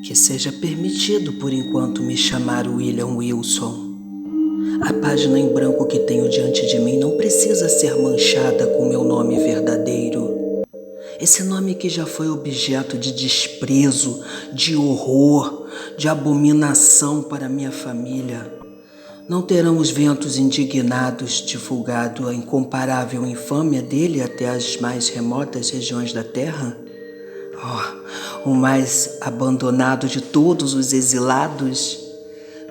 Que seja permitido por enquanto me chamar William Wilson. A página em branco que tenho diante de mim não precisa ser manchada com meu nome verdadeiro. Esse nome que já foi objeto de desprezo, de horror, de abominação para minha família. Não terão os ventos indignados divulgado a incomparável infâmia dele até as mais remotas regiões da terra? Oh, o mais abandonado de todos os exilados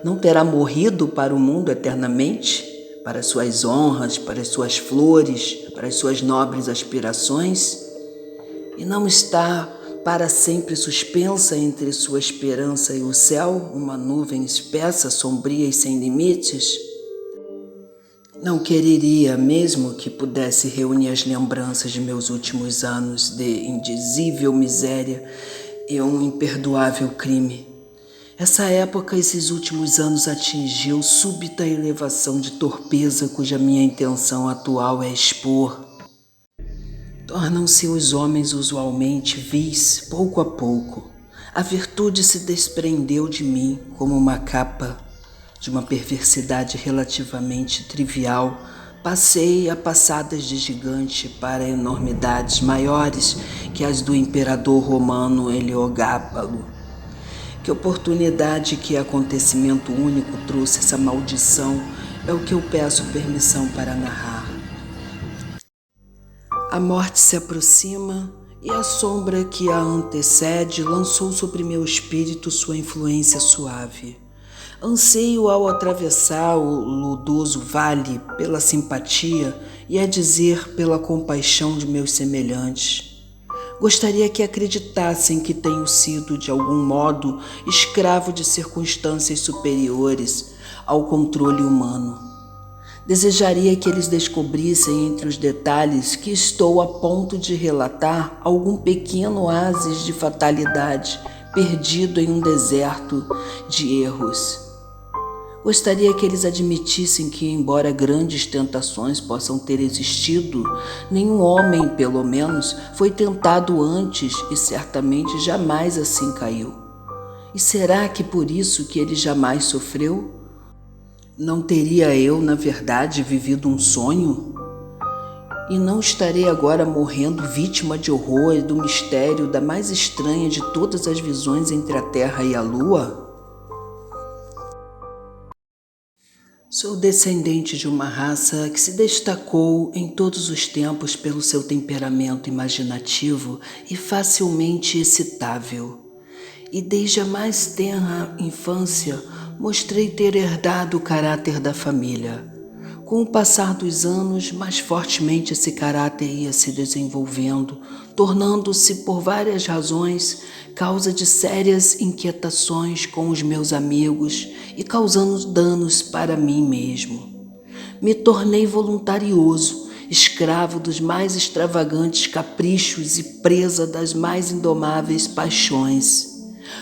não terá morrido para o mundo eternamente, para suas honras, para suas flores, para suas nobres aspirações, e não está para sempre suspensa entre sua esperança e o céu, uma nuvem espessa, sombria e sem limites? Não quereria mesmo que pudesse reunir as lembranças de meus últimos anos de indizível miséria e um imperdoável crime. Essa época, esses últimos anos, atingiu súbita elevação de torpeza cuja minha intenção atual é expor. Tornam-se os homens usualmente vis pouco a pouco. A virtude se desprendeu de mim como uma capa de uma perversidade relativamente trivial. Passei a passadas de gigante para enormidades maiores que as do imperador romano Heliogábalo. Que oportunidade, que acontecimento único trouxe essa maldição é o que eu peço permissão para narrar. A morte se aproxima e a sombra que a antecede lançou sobre meu espírito sua influência suave. Anseio ao atravessar o lodoso vale pela simpatia e a dizer pela compaixão de meus semelhantes. Gostaria que acreditassem que tenho sido, de algum modo, escravo de circunstâncias superiores ao controle humano. Desejaria que eles descobrissem entre os detalhes que estou a ponto de relatar algum pequeno oásis de fatalidade perdido em um deserto de erros. Gostaria que eles admitissem que, embora grandes tentações possam ter existido, nenhum homem, pelo menos, foi tentado antes e certamente jamais assim caiu. E será que por isso que ele jamais sofreu? Não teria eu, na verdade, vivido um sonho? E não estarei agora morrendo vítima de horror e do mistério da mais estranha de todas as visões entre a terra e a lua? Sou descendente de uma raça que se destacou em todos os tempos pelo seu temperamento imaginativo e facilmente excitável. E desde a mais tenra infância mostrei ter herdado o caráter da família. Com o passar dos anos, mais fortemente esse caráter ia se desenvolvendo, tornando-se, por várias razões, causa de sérias inquietações com os meus amigos e causando danos para mim mesmo. Me tornei voluntarioso, escravo dos mais extravagantes caprichos e presa das mais indomáveis paixões.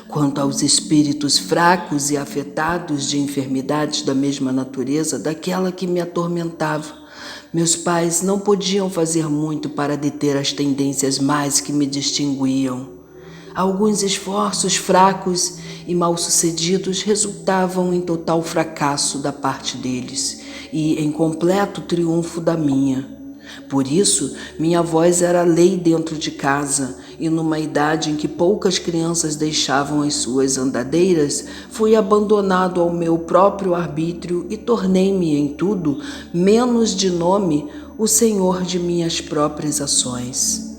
Quanto aos espíritos fracos e afetados de enfermidades da mesma natureza daquela que me atormentava, meus pais não podiam fazer muito para deter as tendências mais que me distinguiam. Alguns esforços fracos e mal-sucedidos resultavam em total fracasso da parte deles e em completo triunfo da minha. Por isso, minha voz era lei dentro de casa, e numa idade em que poucas crianças deixavam as suas andadeiras, fui abandonado ao meu próprio arbítrio e tornei-me em tudo, menos de nome, o senhor de minhas próprias ações.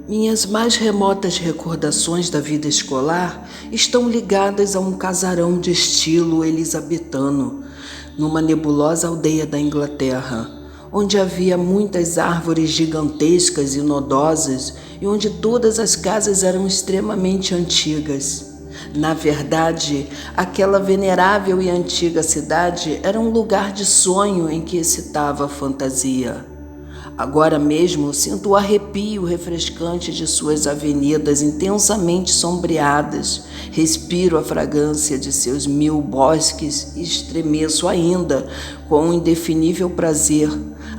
Minhas mais remotas recordações da vida escolar estão ligadas a um casarão de estilo elisabetano, numa nebulosa aldeia da Inglaterra, onde havia muitas árvores gigantescas e nodosas e onde todas as casas eram extremamente antigas. Na verdade, aquela venerável e antiga cidade era um lugar de sonho em que excitava a fantasia. Agora mesmo sinto o arrepio refrescante de suas avenidas intensamente sombreadas, respiro a fragrância de seus 1000 bosques e estremeço ainda com um indefinível prazer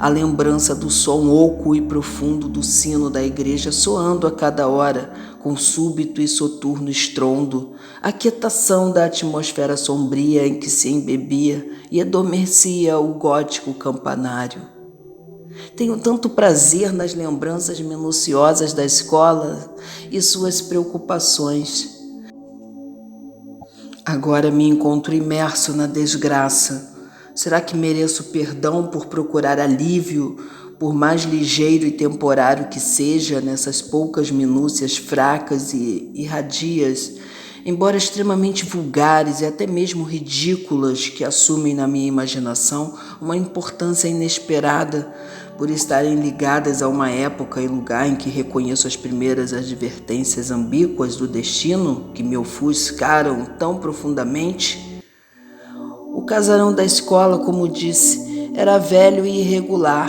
A lembrança do som oco e profundo do sino da igreja soando a cada hora, com súbito e soturno estrondo, a quietação da atmosfera sombria em que se embebia e adormecia o gótico campanário. Tenho tanto prazer nas lembranças minuciosas da escola e suas preocupações. Agora me encontro imerso na desgraça. Será que mereço perdão por procurar alívio, por mais ligeiro e temporário que seja, nessas poucas minúcias fracas e irradias, embora extremamente vulgares e até mesmo ridículas, que assumem na minha imaginação uma importância inesperada, por estarem ligadas a uma época e lugar em que reconheço as primeiras advertências ambíguas do destino que me ofuscaram tão profundamente? O casarão da escola, como disse, era velho e irregular.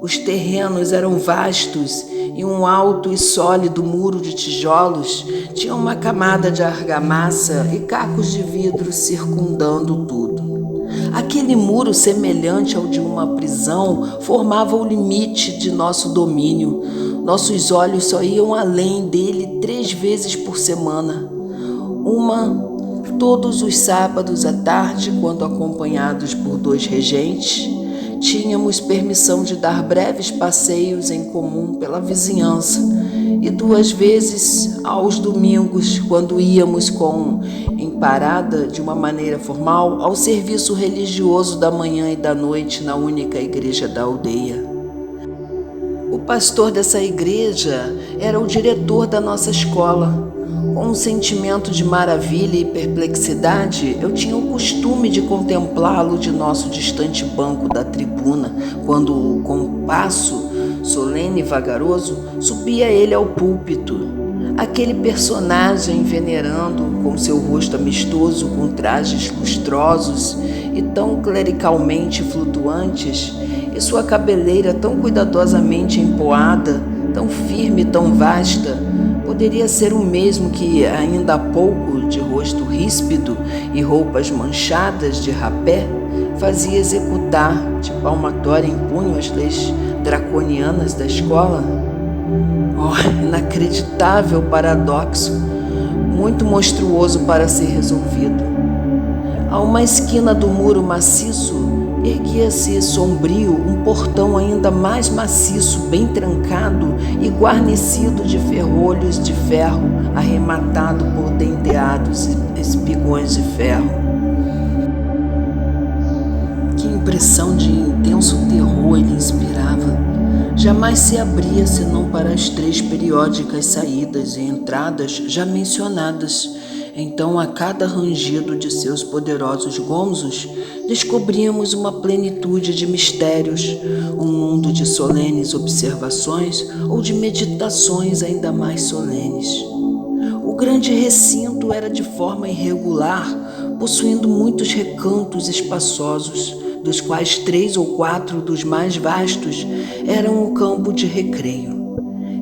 Os terrenos eram vastos e um alto e sólido muro de tijolos tinha uma camada de argamassa e cacos de vidro circundando tudo. Aquele muro, semelhante ao de uma prisão, formava o limite de nosso domínio. Nossos olhos só iam além dele 3 vezes por semana. Uma todos os sábados à tarde, quando acompanhados por 2 regentes, tínhamos permissão de dar breves passeios em comum pela vizinhança, e 2 vezes aos domingos, quando íamos em parada de uma maneira formal ao serviço religioso da manhã e da noite na única igreja da aldeia. O pastor dessa igreja era o diretor da nossa escola. Com um sentimento de maravilha e perplexidade, eu tinha o costume de contemplá-lo de nosso distante banco da tribuna, quando, com passo solene e vagaroso, subia ele ao púlpito. Aquele personagem venerando, com seu rosto amistoso, com trajes lustrosos e tão clericalmente flutuantes, e sua cabeleira tão cuidadosamente empoada, tão firme e tão vasta, poderia ser o mesmo que, ainda há pouco, de rosto ríspido e roupas manchadas de rapé, fazia executar de palmatória em punho as leis draconianas da escola? Oh, inacreditável paradoxo, muito monstruoso para ser resolvido. A uma esquina do muro maciço erguia-se sombrio um portão ainda mais maciço, bem trancado e guarnecido de ferrolhos de ferro, arrematado por denteados espigões de ferro. Que impressão de intenso terror ele inspirava! Jamais se abria senão para as 3 periódicas saídas e entradas já mencionadas. Então, a cada rangido de seus poderosos gomzos, descobríamos uma plenitude de mistérios, um mundo de solenes observações ou de meditações ainda mais solenes. O grande recinto era de forma irregular, possuindo muitos recantos espaçosos, dos quais 3 ou 4 dos mais vastos eram o campo de recreio.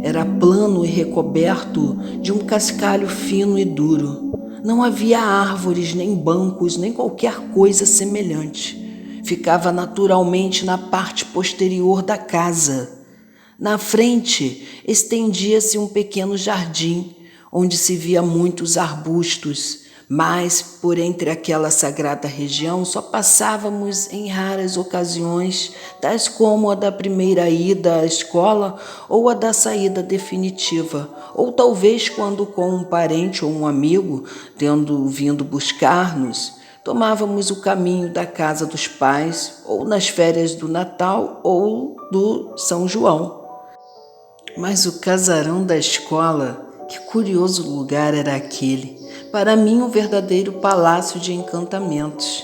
Era plano e recoberto de um cascalho fino e duro. Não havia árvores, nem bancos, nem qualquer coisa semelhante. Ficava naturalmente na parte posterior da casa. Na frente estendia-se um pequeno jardim, onde se via muitos arbustos, mas por entre aquela sagrada região só passávamos em raras ocasiões, tais como a da primeira ida à escola ou a da saída definitiva, ou talvez quando com um parente ou um amigo, tendo vindo buscar-nos, tomávamos o caminho da casa dos pais, ou nas férias do Natal ou do São João. Mas o casarão da escola, que curioso lugar era aquele! Para mim, um verdadeiro palácio de encantamentos.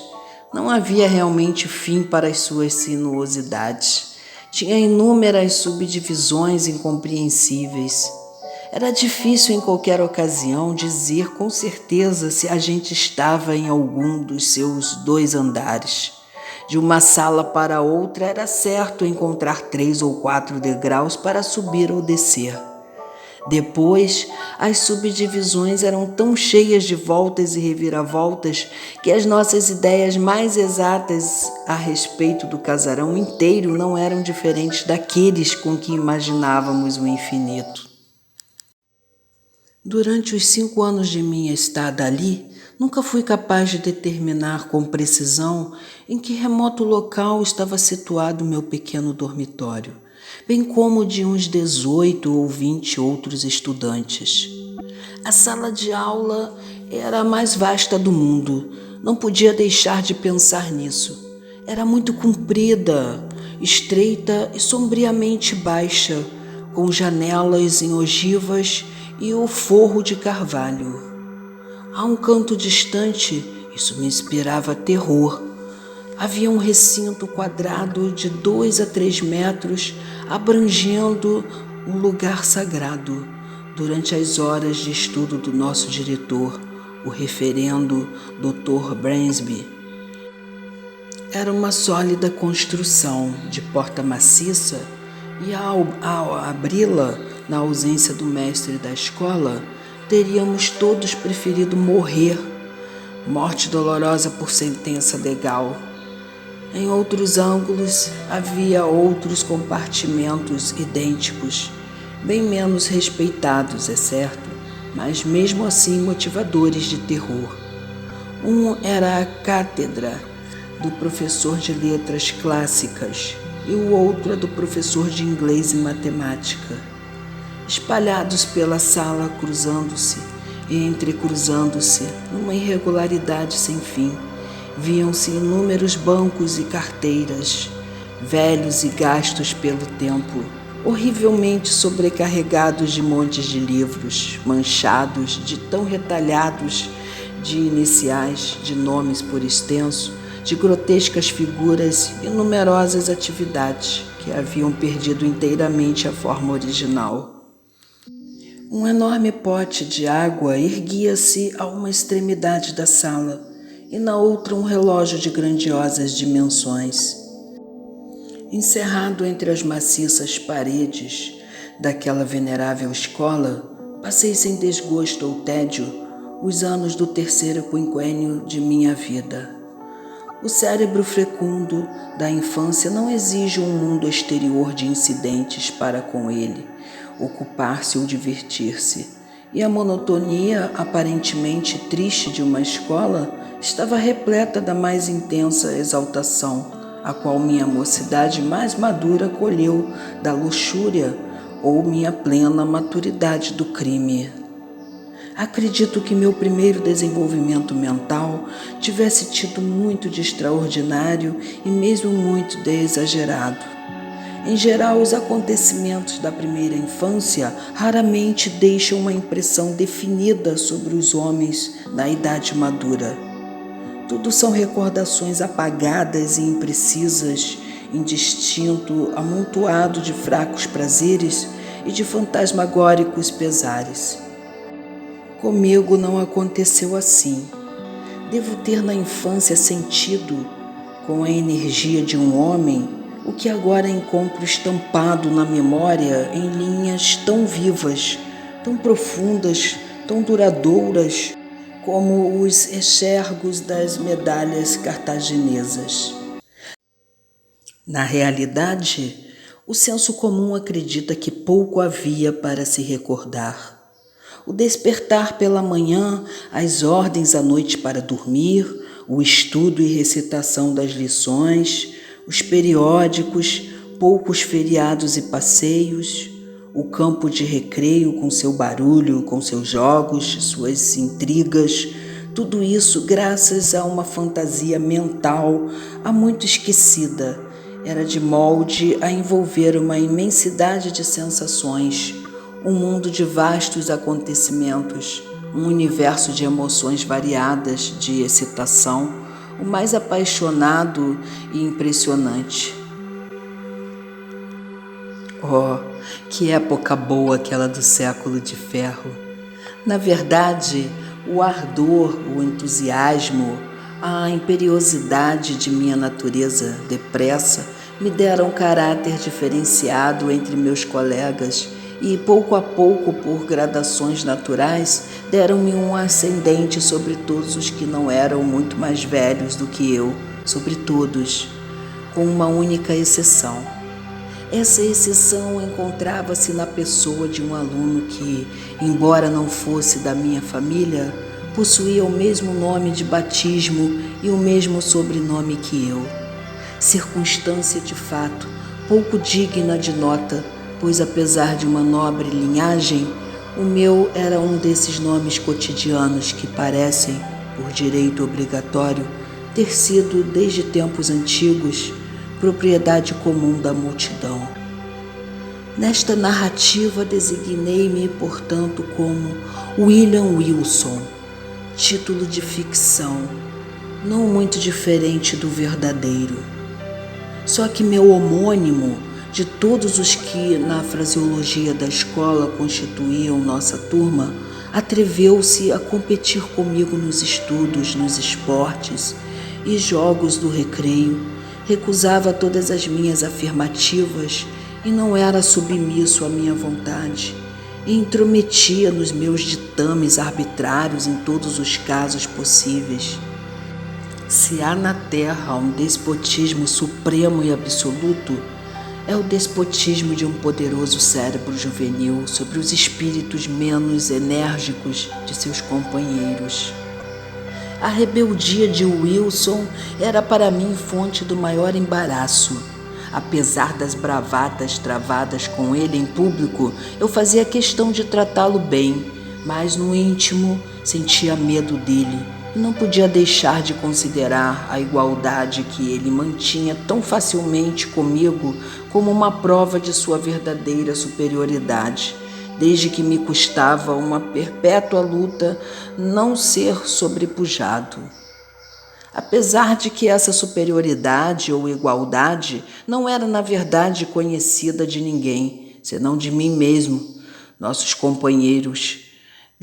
Não havia realmente fim para as suas sinuosidades. Tinha inúmeras subdivisões incompreensíveis. Era difícil em qualquer ocasião dizer com certeza se a gente estava em algum dos seus 2 andares. De uma sala para outra era certo encontrar 3 ou 4 degraus para subir ou descer. Depois, as subdivisões eram tão cheias de voltas e reviravoltas que as nossas ideias mais exatas a respeito do casarão inteiro não eram diferentes daqueles com que imaginávamos o infinito. Durante os 5 anos de minha estada ali, nunca fui capaz de determinar com precisão em que remoto local estava situado o meu pequeno dormitório, bem como o de uns 18 ou 20 outros estudantes. A sala de aula era a mais vasta do mundo, não podia deixar de pensar nisso. Era muito comprida, estreita e sombriamente baixa, com janelas em ogivas e o forro de carvalho. A um canto distante, isso me inspirava terror. Havia um recinto quadrado de 2 a 3 metros, abrangendo um lugar sagrado. Durante as horas de estudo do nosso diretor, o referendo Dr. Bransby, era uma sólida construção de porta maciça e ao abri-la, na ausência do mestre da escola, teríamos todos preferido morrer, morte dolorosa por sentença legal. Em outros ângulos havia outros compartimentos idênticos, bem menos respeitados, é certo, mas mesmo assim motivadores de terror. Um era a cátedra do professor de letras clássicas e o outro é do professor de inglês e matemática. Espalhados pela sala, cruzando-se e entrecruzando-se numa irregularidade sem fim, viam-se inúmeros bancos e carteiras, velhos e gastos pelo tempo, horrivelmente sobrecarregados de montes de livros, manchados de tão retalhados de iniciais, de nomes por extenso, de grotescas figuras e numerosas atividades que haviam perdido inteiramente a forma original. Um enorme pote de água erguia-se a uma extremidade da sala e na outra um relógio de grandiosas dimensões. Encerrado entre as maciças paredes daquela venerável escola, passei sem desgosto ou tédio os anos do 3º quinquênio de minha vida. O cérebro fecundo da infância não exige um mundo exterior de incidentes para com ele ocupar-se ou divertir-se, e a monotonia aparentemente triste de uma escola estava repleta da mais intensa exaltação, a qual minha mocidade mais madura colheu da luxúria ou minha plena maturidade do crime. Acredito que meu primeiro desenvolvimento mental tivesse tido muito de extraordinário e mesmo muito de exagerado. Em geral, os acontecimentos da primeira infância raramente deixam uma impressão definida sobre os homens na idade madura. Tudo são recordações apagadas e imprecisas, indistinto amontoado de fracos prazeres e de fantasmagóricos pesares. Comigo não aconteceu assim. Devo ter na infância sentido, com a energia de um homem, o que agora encontro estampado na memória em linhas tão vivas, tão profundas, tão duradouras, como os exergos das medalhas cartaginesas. Na realidade, o senso comum acredita que pouco havia para se recordar. O despertar pela manhã, as ordens à noite para dormir, o estudo e recitação das lições, os periódicos, poucos feriados e passeios, o campo de recreio com seu barulho, com seus jogos, suas intrigas, tudo isso graças a uma fantasia mental há muito esquecida, era de molde a envolver uma imensidade de sensações, um mundo de vastos acontecimentos, um universo de emoções variadas, de excitação, o mais apaixonado e impressionante. Oh, que época boa aquela do século de ferro! Na verdade, o ardor, o entusiasmo, a imperiosidade de minha natureza depressa me deram um caráter diferenciado entre meus colegas e pouco a pouco, por gradações naturais, deram-me um ascendente sobre todos os que não eram muito mais velhos do que eu, sobre todos, com uma única exceção. Essa exceção encontrava-se na pessoa de um aluno que, embora não fosse da minha família, possuía o mesmo nome de batismo e o mesmo sobrenome que eu. Circunstância de fato, pouco digna de nota, pois apesar de uma nobre linhagem, o meu era um desses nomes cotidianos que parecem, por direito obrigatório, ter sido, desde tempos antigos, propriedade comum da multidão. Nesta narrativa designei-me, portanto, como William Wilson, título de ficção, não muito diferente do verdadeiro. Só que meu homônimo, de todos os que na fraseologia da escola constituíam nossa turma, atreveu-se a competir comigo nos estudos, nos esportes e jogos do recreio, recusava todas as minhas afirmativas e não era submisso à minha vontade, e intrometia nos meus ditames arbitrários em todos os casos possíveis. Se há na terra um despotismo supremo e absoluto, é o despotismo de um poderoso cérebro juvenil sobre os espíritos menos enérgicos de seus companheiros. A rebeldia de Wilson era para mim fonte do maior embaraço. Apesar das bravatas travadas com ele em público, eu fazia questão de tratá-lo bem, mas no íntimo sentia medo dele e não podia deixar de considerar a igualdade que ele mantinha tão facilmente comigo como uma prova de sua verdadeira superioridade, desde que me custava uma perpétua luta não ser sobrepujado. Apesar de que essa superioridade ou igualdade não era na verdade conhecida de ninguém, senão de mim mesmo, nossos companheiros,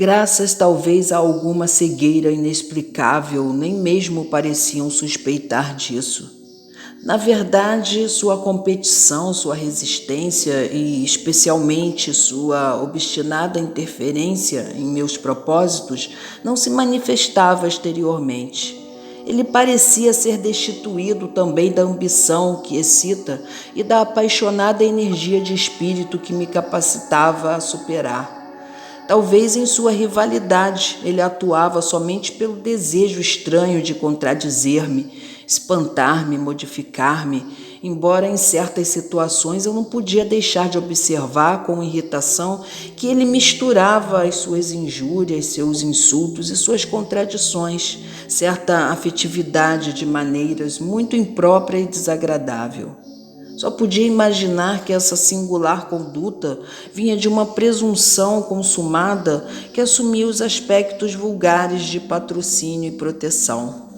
graças talvez a alguma cegueira inexplicável, nem mesmo pareciam suspeitar disso. Na verdade, sua competição, sua resistência e, especialmente, sua obstinada interferência em meus propósitos não se manifestava exteriormente. Ele parecia ser destituído também da ambição que excita e da apaixonada energia de espírito que me capacitava a superar. Talvez em sua rivalidade ele atuava somente pelo desejo estranho de contradizer-me, espantar-me, modificar-me, embora em certas situações eu não podia deixar de observar com irritação que ele misturava as suas injúrias, seus insultos e suas contradições, certa afetividade de maneiras muito imprópria e desagradável. Só podia imaginar que essa singular conduta vinha de uma presunção consumada que assumia os aspectos vulgares de patrocínio e proteção.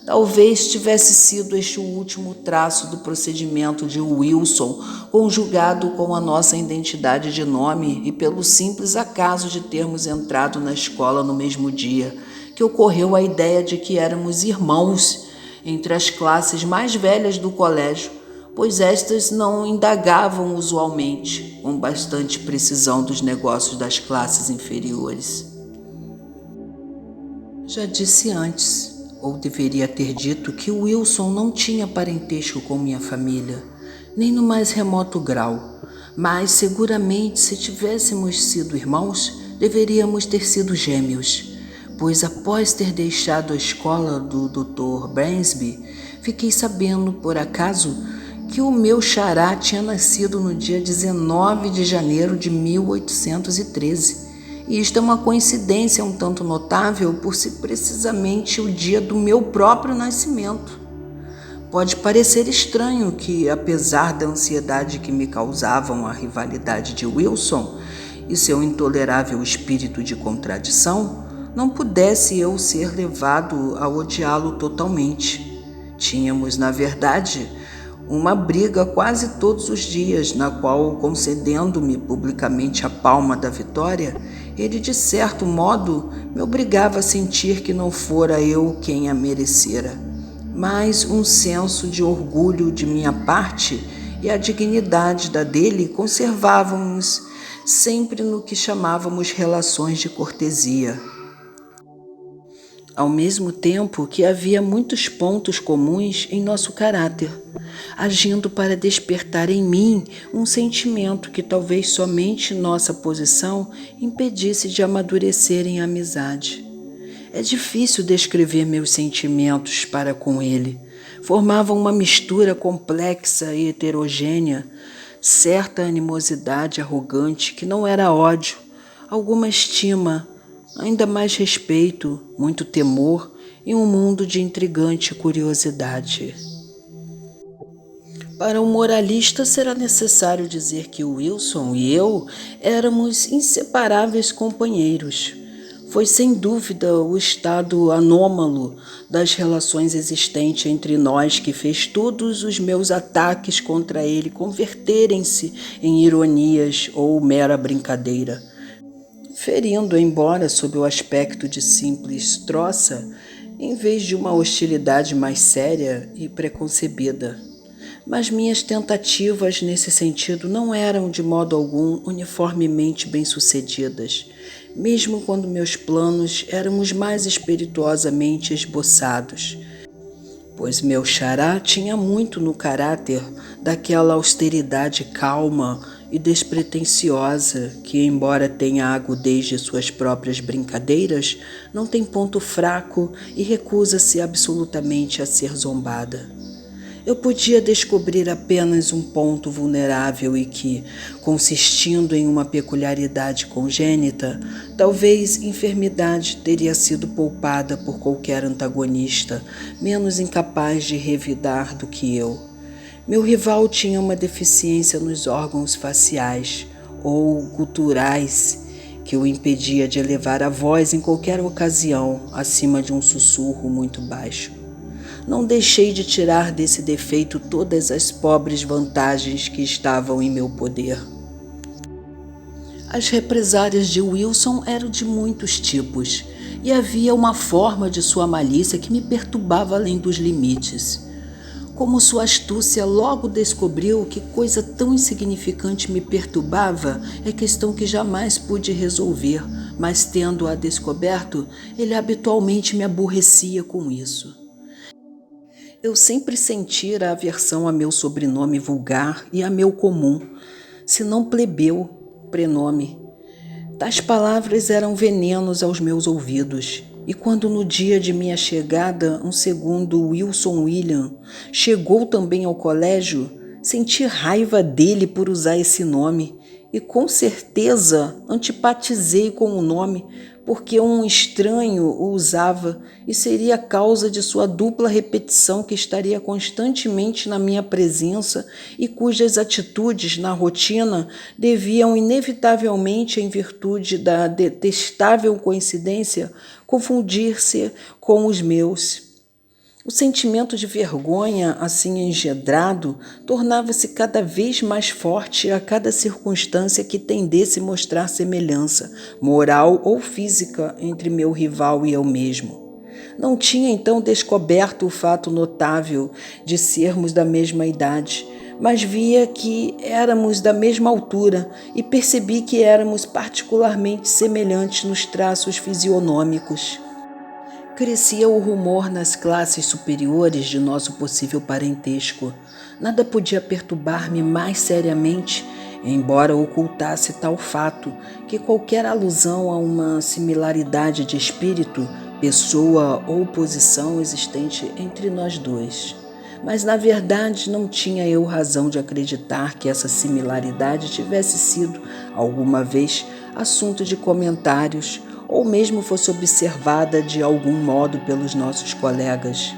Talvez tivesse sido este o último traço do procedimento de Wilson, conjugado com a nossa identidade de nome e pelo simples acaso de termos entrado na escola no mesmo dia, que ocorreu a ideia de que éramos irmãos entre as classes mais velhas do colégio, pois estas não indagavam usualmente com bastante precisão dos negócios das classes inferiores. Já disse antes, ou deveria ter dito, que Wilson não tinha parentesco com minha família, nem no mais remoto grau, mas seguramente se tivéssemos sido irmãos, deveríamos ter sido gêmeos, pois após ter deixado a escola do Dr. Bransby, fiquei sabendo, por acaso, que o meu xará tinha nascido no dia 19 de janeiro de 1813, e isto é uma coincidência um tanto notável por ser precisamente o dia do meu próprio nascimento. Pode parecer estranho que, apesar da ansiedade que me causavam a rivalidade de Wilson e seu intolerável espírito de contradição, não pudesse eu ser levado a odiá-lo totalmente. Tínhamos, na verdade, uma briga quase todos os dias, na qual, concedendo-me publicamente a palma da vitória, ele, de certo modo, me obrigava a sentir que não fora eu quem a merecera, mas um senso de orgulho de minha parte e a dignidade da dele conservavam-nos sempre no que chamávamos relações de cortesia. Ao mesmo tempo que havia muitos pontos comuns em nosso caráter, agindo para despertar em mim um sentimento que talvez somente nossa posição impedisse de amadurecer em amizade. É difícil descrever meus sentimentos para com ele. Formavam uma mistura complexa e heterogênea, certa animosidade arrogante que não era ódio, alguma estima, ainda mais respeito, muito temor e um mundo de intrigante curiosidade. Para um moralista, será necessário dizer que Wilson e eu éramos inseparáveis companheiros. Foi sem dúvida o estado anômalo das relações existentes entre nós que fez todos os meus ataques contra ele converterem-se em ironias ou mera brincadeira, ferindo, embora sob o aspecto de simples troça, em vez de uma hostilidade mais séria e preconcebida. Mas minhas tentativas nesse sentido não eram de modo algum uniformemente bem-sucedidas, mesmo quando meus planos eram os mais espirituosamente esboçados, pois meu xará tinha muito no caráter daquela austeridade calma e despretensiosa que, embora tenha a agudez de suas próprias brincadeiras, não tem ponto fraco e recusa-se absolutamente a ser zombada. Eu podia descobrir apenas um ponto vulnerável e que, consistindo em uma peculiaridade congênita, talvez enfermidade teria sido poupada por qualquer antagonista, menos incapaz de revidar do que eu. Meu rival tinha uma deficiência nos órgãos faciais ou guturais que o impedia de elevar a voz em qualquer ocasião acima de um sussurro muito baixo. Não deixei de tirar desse defeito todas as pobres vantagens que estavam em meu poder. As represálias de Wilson eram de muitos tipos, e havia uma forma de sua malícia que me perturbava além dos limites. Como sua astúcia logo descobriu que coisa tão insignificante me perturbava, é questão que jamais pude resolver, mas tendo-a descoberto, ele habitualmente me aborrecia com isso. Eu sempre sentira aversão a meu sobrenome vulgar e a meu comum, se não plebeu, prenome. Tais palavras eram venenos aos meus ouvidos, e quando no dia de minha chegada um segundo Wilson William chegou também ao colégio, senti raiva dele por usar esse nome, e com certeza antipatizei com o nome, porque um estranho o usava e seria a causa de sua dupla repetição que estaria constantemente na minha presença e cujas atitudes na rotina deviam inevitavelmente, em virtude da detestável coincidência, confundir-se com os meus. O sentimento de vergonha, assim engendrado, tornava-se cada vez mais forte a cada circunstância que tendesse a mostrar semelhança, moral ou física, entre meu rival e eu mesmo. Não tinha então descoberto o fato notável de sermos da mesma idade, mas via que éramos da mesma altura e percebi que éramos particularmente semelhantes nos traços fisionômicos. Crescia o rumor nas classes superiores de nosso possível parentesco. Nada podia perturbar-me mais seriamente, embora ocultasse tal fato, que qualquer alusão a uma similaridade de espírito, pessoa ou posição existente entre nós dois. Mas, na verdade, não tinha eu razão de acreditar que essa similaridade tivesse sido, alguma vez, assunto de comentários ou mesmo fosse observada de algum modo pelos nossos colegas.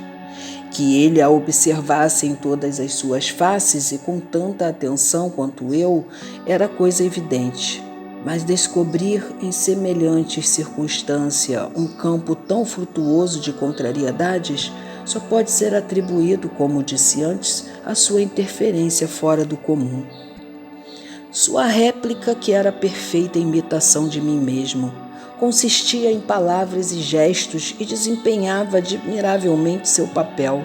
Que ele a observasse em todas as suas faces e com tanta atenção quanto eu, era coisa evidente. Mas descobrir em semelhante circunstância um campo tão frutuoso de contrariedades só pode ser atribuído, como disse antes, à sua interferência fora do comum. Sua réplica, que era perfeita imitação de mim mesmo, consistia em palavras e gestos e desempenhava admiravelmente seu papel.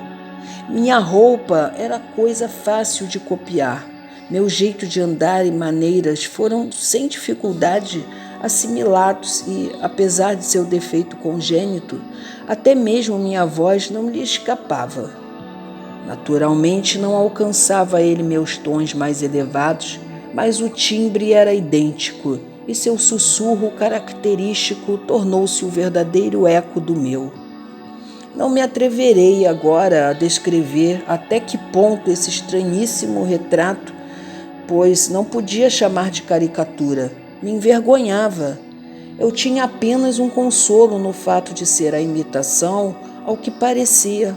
Minha roupa era coisa fácil de copiar. Meu jeito de andar e maneiras foram sem dificuldade assimilados e, apesar de seu defeito congênito, até mesmo minha voz não lhe escapava. Naturalmente não alcançava ele meus tons mais elevados, mas o timbre era idêntico e seu sussurro característico tornou-se o verdadeiro eco do meu. Não me atreverei agora a descrever até que ponto esse estranhíssimo retrato, pois não podia chamar de caricatura, me envergonhava. Eu tinha apenas um consolo no fato de ser a imitação, ao que parecia,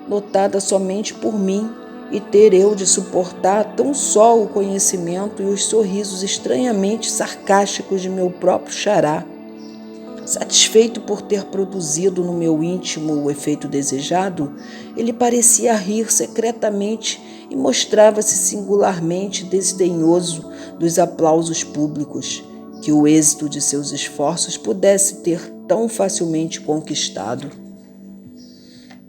notada somente por mim, e ter eu de suportar tão só o conhecimento e os sorrisos estranhamente sarcásticos de meu próprio xará. Satisfeito por ter produzido no meu íntimo o efeito desejado, ele parecia rir secretamente e mostrava-se singularmente desdenhoso dos aplausos públicos que o êxito de seus esforços pudesse ter tão facilmente conquistado.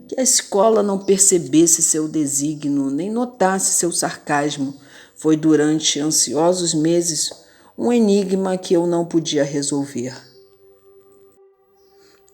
Que a escola não percebesse seu desígnio nem notasse seu sarcasmo foi durante ansiosos meses um enigma que eu não podia resolver.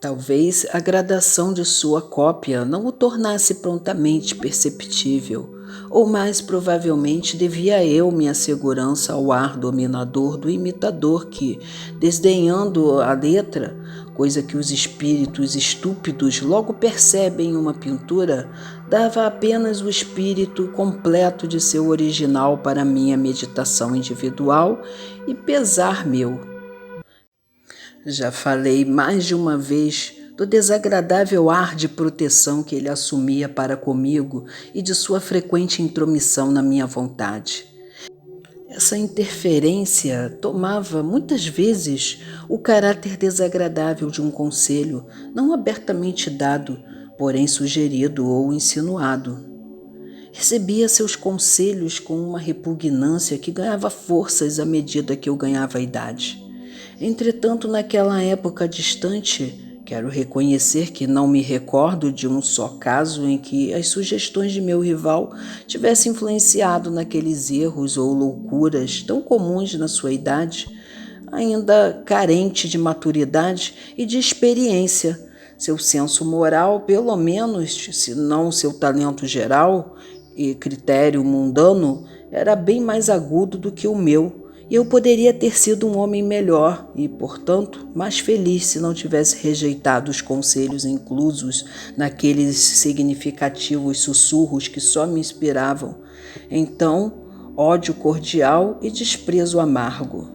Talvez a gradação de sua cópia não o tornasse prontamente perceptível, ou mais provavelmente devia eu minha segurança ao ar dominador do imitador que, desdenhando a letra, coisa que os espíritos estúpidos logo percebem em uma pintura, dava apenas o espírito completo de seu original para minha meditação individual e pesar meu. Já falei mais de uma vez do desagradável ar de proteção que ele assumia para comigo e de sua frequente intromissão na minha vontade. Essa interferência tomava, muitas vezes, o caráter desagradável de um conselho, não abertamente dado, porém sugerido ou insinuado. Recebia seus conselhos com uma repugnância que ganhava forças à medida que eu ganhava idade. Entretanto, naquela época distante, quero reconhecer que não me recordo de um só caso em que as sugestões de meu rival tivessem influenciado naqueles erros ou loucuras tão comuns na sua idade, ainda carente de maturidade e de experiência. Seu senso moral, pelo menos, se não seu talento geral e critério mundano, era bem mais agudo do que o meu. E eu poderia ter sido um homem melhor e, portanto, mais feliz se não tivesse rejeitado os conselhos inclusos naqueles significativos sussurros que só me inspiravam. Então, ódio cordial e desprezo amargo.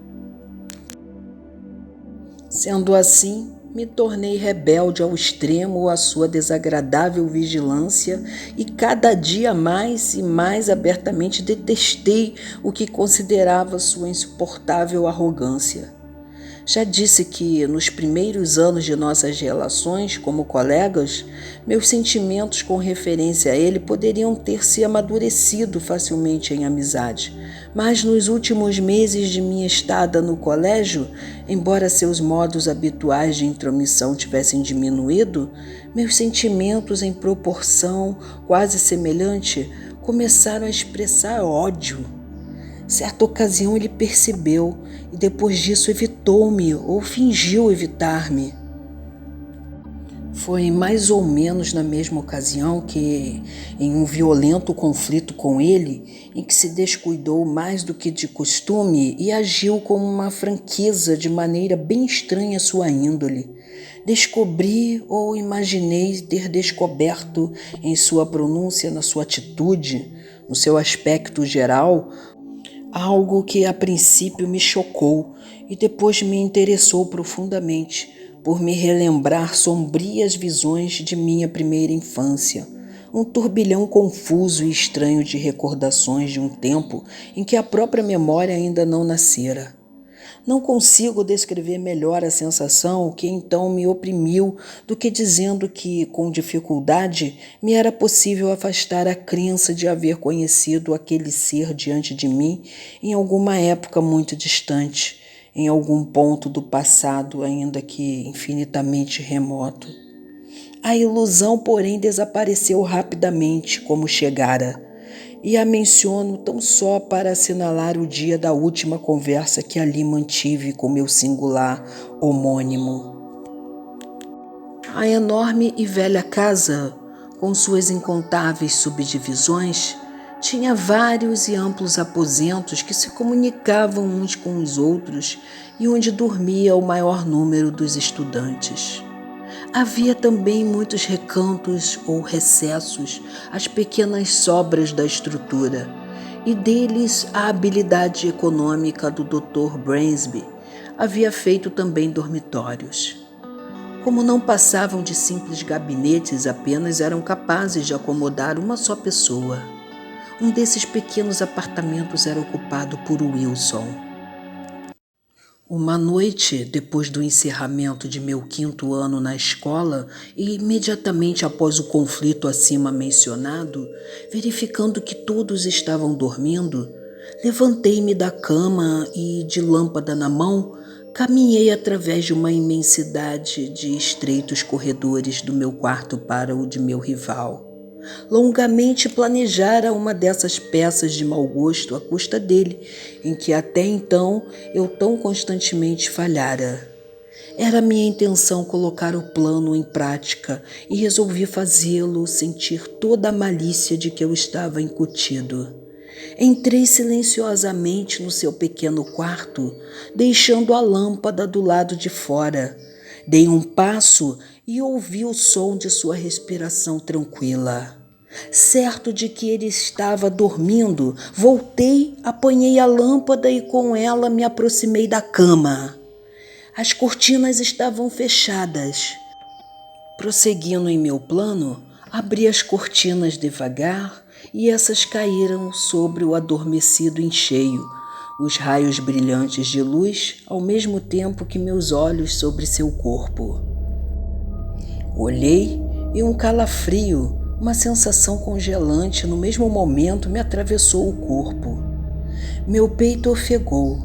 Sendo assim, me tornei rebelde ao extremo à sua desagradável vigilância e cada dia mais e mais abertamente detestei o que considerava sua insuportável arrogância. Já disse que, nos primeiros anos de nossas relações como colegas, meus sentimentos com referência a ele poderiam ter se amadurecido facilmente em amizade, mas nos últimos meses de minha estada no colégio, embora seus modos habituais de intromissão tivessem diminuído, meus sentimentos em proporção quase semelhante começaram a expressar ódio. Certa ocasião ele percebeu e depois disso evitou-me ou fingiu evitar-me. Foi mais ou menos na mesma ocasião que, em um violento conflito com ele, em que se descuidou mais do que de costume e agiu com uma franqueza de maneira bem estranha à sua índole, descobri ou imaginei ter descoberto em sua pronúncia, na sua atitude, no seu aspecto geral, algo que a princípio me chocou e depois me interessou profundamente, por me relembrar sombrias visões de minha primeira infância, um turbilhão confuso e estranho de recordações de um tempo em que a própria memória ainda não nascera. Não consigo descrever melhor a sensação que então me oprimiu do que dizendo que, com dificuldade, me era possível afastar a crença de haver conhecido aquele ser diante de mim em alguma época muito distante, em algum ponto do passado, ainda que infinitamente remoto. A ilusão, porém, desapareceu rapidamente como chegara. e a menciono tão só para assinalar o dia da última conversa que ali mantive com meu singular homônimo. A enorme e velha casa, com suas incontáveis subdivisões, tinha vários e amplos aposentos que se comunicavam uns com os outros e onde dormia o maior número dos estudantes. Havia também muitos recantos ou recessos, as pequenas sobras da estrutura, e deles a habilidade econômica do Dr. Bransby havia feito também dormitórios. Como não passavam de simples gabinetes, apenas eram capazes de acomodar uma só pessoa. Um desses pequenos apartamentos era ocupado por Wilson. Uma noite, depois do encerramento de meu 5º ano na escola e imediatamente após o conflito acima mencionado, verificando que todos estavam dormindo, levantei-me da cama e, de lâmpada na mão, caminhei através de uma imensidade de estreitos corredores do meu quarto para o de meu rival. Longamente planejara uma dessas peças de mau gosto à custa dele, em que até então eu tão constantemente falhara. Era minha intenção colocar o plano em prática e resolvi fazê-lo sentir toda a malícia de que eu estava incutido. Entrei silenciosamente no seu pequeno quarto, deixando a lâmpada do lado de fora. Dei um passo e ouvi o som de sua respiração tranquila. Certo de que ele estava dormindo, voltei, apanhei a lâmpada e com ela me aproximei da cama. As cortinas estavam fechadas. Prosseguindo em meu plano, abri as cortinas devagar e essas caíram sobre o adormecido em cheio, os raios brilhantes de luz ao mesmo tempo que meus olhos sobre seu corpo. Olhei e um calafrio, uma sensação congelante no mesmo momento me atravessou o corpo. Meu peito ofegou.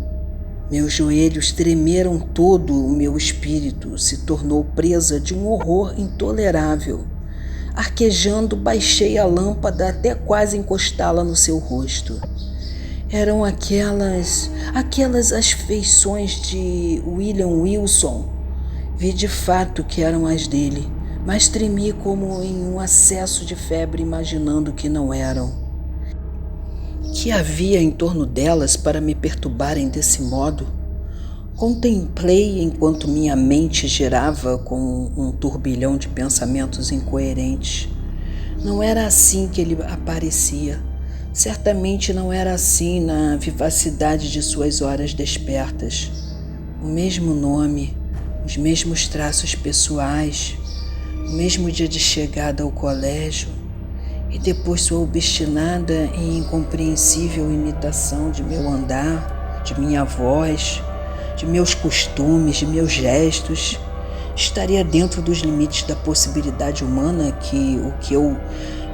Meus joelhos tremeram, todo o meu espírito se tornou presa de um horror intolerável. Arquejando, baixei a lâmpada até quase encostá-la no seu rosto. Eram aquelas as feições de William Wilson. Vi de fato que eram as dele, mas tremi como em um acesso de febre, imaginando que não eram. Que havia em torno delas para me perturbarem desse modo? Contemplei enquanto minha mente girava com um turbilhão de pensamentos incoerentes. Não era assim que ele aparecia. Certamente não era assim na vivacidade de suas horas despertas. O mesmo nome, os mesmos traços pessoais, o mesmo dia de chegada ao colégio e depois sua obstinada e incompreensível imitação de meu andar, de minha voz, de meus costumes, de meus gestos. Estaria dentro dos limites da possibilidade humana que o que eu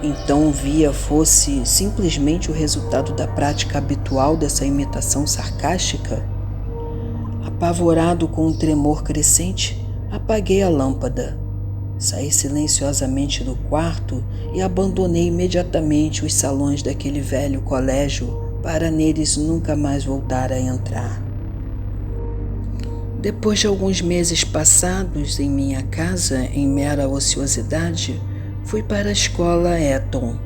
então via fosse simplesmente o resultado da prática habitual dessa imitação sarcástica? Apavorado com um tremor crescente, apaguei a lâmpada. Saí silenciosamente do quarto e abandonei imediatamente os salões daquele velho colégio para neles nunca mais voltar a entrar. Depois de alguns meses passados em minha casa em mera ociosidade, fui para a escola Eton.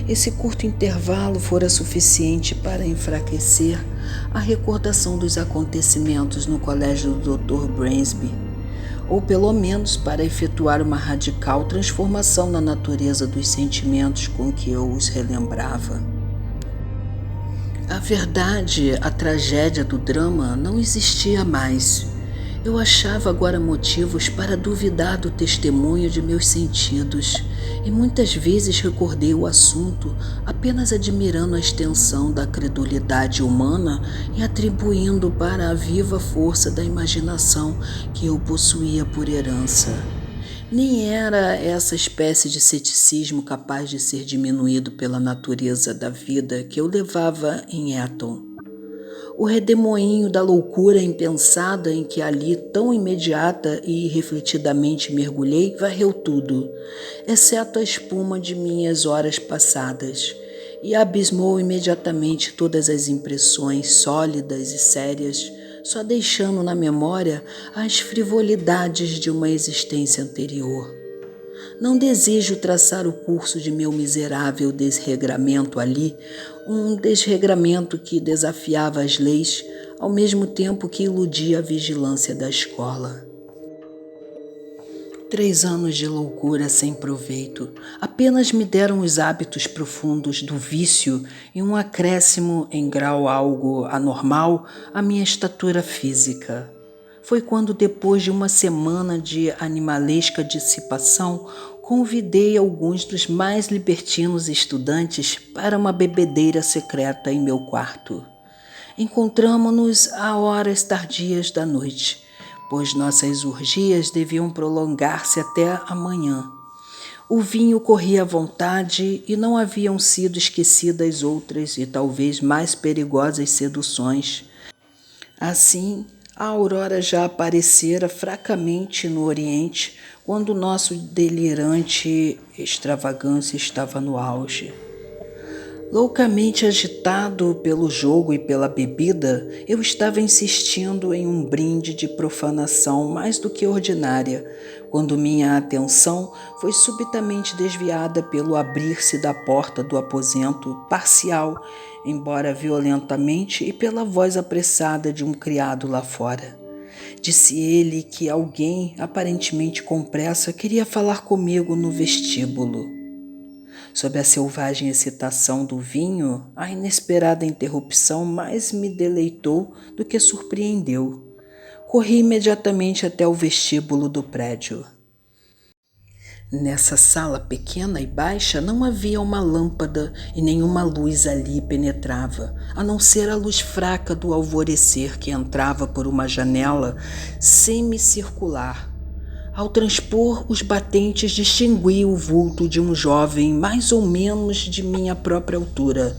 Esse curto intervalo fora suficiente para enfraquecer a recordação dos acontecimentos no colégio do Dr. Bransby, ou pelo menos para efetuar uma radical transformação na natureza dos sentimentos com que eu os relembrava. A verdade, a tragédia do drama não existia mais. Eu achava agora motivos para duvidar do testemunho de meus sentidos e muitas vezes recordei o assunto apenas admirando a extensão da credulidade humana e atribuindo para a viva força da imaginação que eu possuía por herança. Nem era essa espécie de ceticismo capaz de ser diminuído pela natureza da vida que eu levava em Eton. O redemoinho da loucura impensada em que ali tão imediata e refletidamente mergulhei varreu tudo, exceto a espuma de minhas horas passadas, e abismou imediatamente todas as impressões sólidas e sérias, só deixando na memória as frivolidades de uma existência anterior. Não desejo traçar o curso de meu miserável desregramento ali, um desregramento que desafiava as leis, ao mesmo tempo que iludia a vigilância da escola. 3 anos de loucura sem proveito apenas me deram os hábitos profundos do vício e um acréscimo em grau algo anormal à minha estatura física. Foi quando, depois de uma semana de animalesca dissipação, convidei alguns dos mais libertinos estudantes para uma bebedeira secreta em meu quarto. Encontramo-nos a horas tardias da noite, pois nossas orgias deviam prolongar-se até amanhã. O vinho corria à vontade e não haviam sido esquecidas outras e talvez mais perigosas seduções. Assim, a aurora já aparecera fracamente no oriente quando nosso delirante extravagância estava no auge. Loucamente agitado pelo jogo e pela bebida, eu estava insistindo em um brinde de profanação mais do que ordinária, quando minha atenção foi subitamente desviada pelo abrir-se da porta do aposento, parcial, embora violentamente, e pela voz apressada de um criado lá fora. Disse ele que alguém, aparentemente com pressa, queria falar comigo no vestíbulo. Sob a selvagem excitação do vinho, a inesperada interrupção mais me deleitou do que surpreendeu. Corri imediatamente até o vestíbulo do prédio. Nessa sala pequena e baixa não havia uma lâmpada e nenhuma luz ali penetrava, a não ser a luz fraca do alvorecer que entrava por uma janela semicircular. Ao transpor os batentes, distingui o vulto de um jovem mais ou menos de minha própria altura,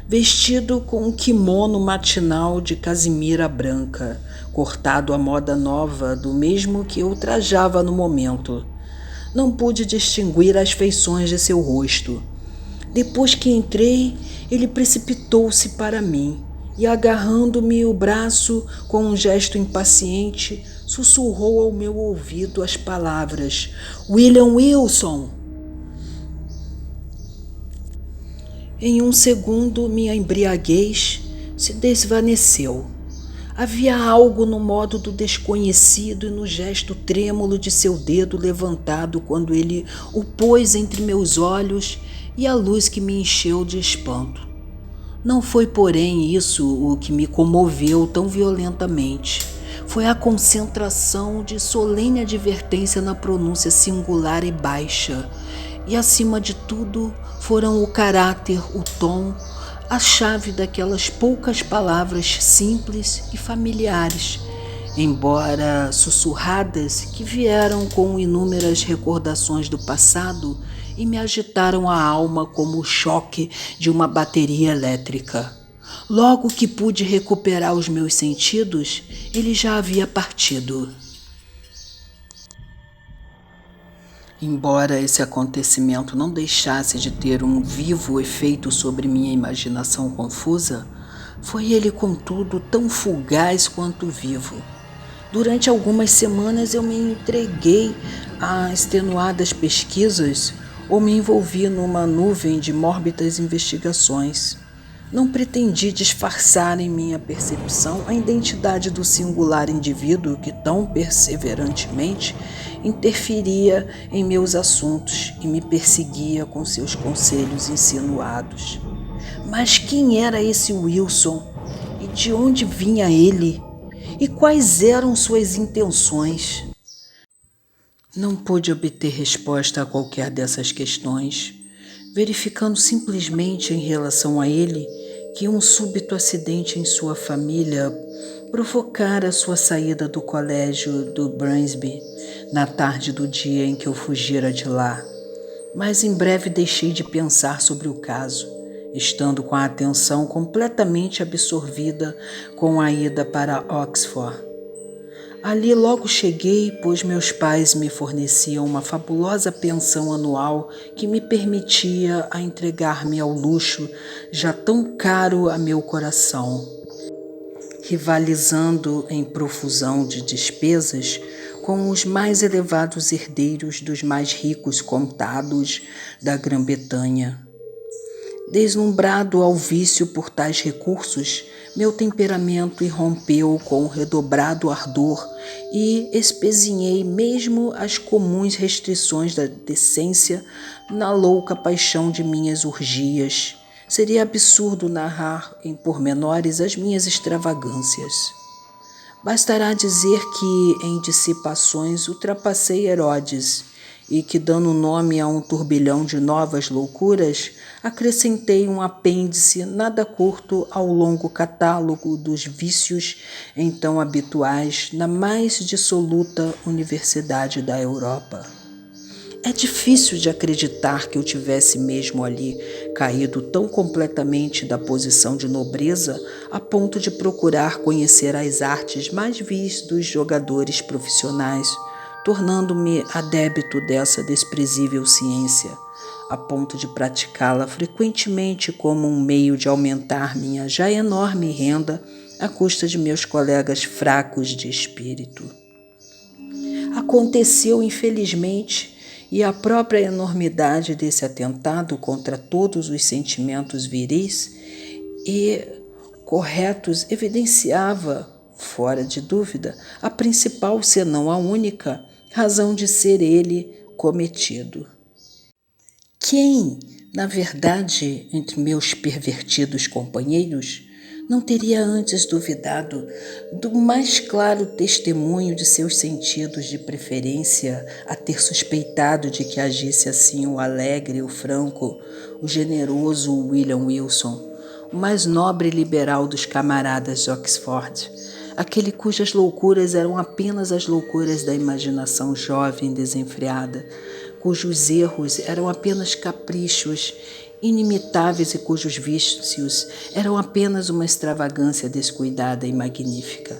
vestido com um kimono matinal de casimira branca, cortado à moda nova, do mesmo que eu trajava no momento. Não pude distinguir as feições de seu rosto. Depois que entrei, ele precipitou-se para mim e, agarrando-me o braço com um gesto impaciente, sussurrou ao meu ouvido as palavras: "William Wilson!" Em um segundo, minha embriaguez se desvaneceu. Havia algo no modo do desconhecido e no gesto trêmulo de seu dedo levantado quando ele o pôs entre meus olhos e a luz que me encheu de espanto. Não foi, porém, isso o que me comoveu tão violentamente. Foi a concentração de solene advertência na pronúncia singular e baixa, e, acima de tudo, foram o caráter, o tom, a chave daquelas poucas palavras simples e familiares, embora sussurradas, que vieram com inúmeras recordações do passado e me agitaram a alma como o choque de uma bateria elétrica. Logo que pude recuperar os meus sentidos, ele já havia partido. Embora esse acontecimento não deixasse de ter um vivo efeito sobre minha imaginação confusa, foi ele, contudo, tão fugaz quanto vivo. Durante algumas semanas eu me entreguei a extenuadas pesquisas ou me envolvi numa nuvem de mórbidas investigações. Não pretendi disfarçar em minha percepção a identidade do singular indivíduo que tão perseverantemente interferia em meus assuntos e me perseguia com seus conselhos insinuados. Mas quem era esse Wilson? E de onde vinha ele? E quais eram suas intenções? Não pude obter resposta a qualquer dessas questões, verificando simplesmente em relação a ele que um súbito acidente em sua família provocara sua saída do colégio do Bransby na tarde do dia em que eu fugira de lá. Mas em breve deixei de pensar sobre o caso, estando com a atenção completamente absorvida com a ida para Oxford. Ali logo cheguei, pois meus pais me forneciam uma fabulosa pensão anual que me permitia a entregar-me ao luxo já tão caro a meu coração, rivalizando em profusão de despesas com os mais elevados herdeiros dos mais ricos condados da Grã-Bretanha. Deslumbrado ao vício por tais recursos, meu temperamento irrompeu com redobrado ardor e espezinhei mesmo as comuns restrições da decência na louca paixão de minhas orgias. Seria absurdo narrar em pormenores as minhas extravagâncias. Bastará dizer que, em dissipações, ultrapassei Herodes e que, dando nome a um turbilhão de novas loucuras, acrescentei um apêndice nada curto ao longo catálogo dos vícios então habituais na mais dissoluta universidade da Europa. É difícil de acreditar que eu tivesse mesmo ali caído tão completamente da posição de nobreza a ponto de procurar conhecer as artes mais vis dos jogadores profissionais, tornando-me adepto dessa desprezível ciência, a ponto de praticá-la frequentemente como um meio de aumentar minha já enorme renda à custa de meus colegas fracos de espírito. Aconteceu, infelizmente, e a própria enormidade desse atentado contra todos os sentimentos viris e corretos evidenciava, fora de dúvida, a principal, senão a única, razão de ser ele cometido. Quem, na verdade, entre meus pervertidos companheiros, não teria antes duvidado do mais claro testemunho de seus sentidos, de preferência a ter suspeitado de que agisse assim o alegre, o franco, o generoso William Wilson, o mais nobre e liberal dos camaradas de Oxford, aquele cujas loucuras eram apenas as loucuras da imaginação jovem e desenfreada, cujos erros eram apenas caprichos inimitáveis e cujos vícios eram apenas uma extravagância descuidada e magnífica.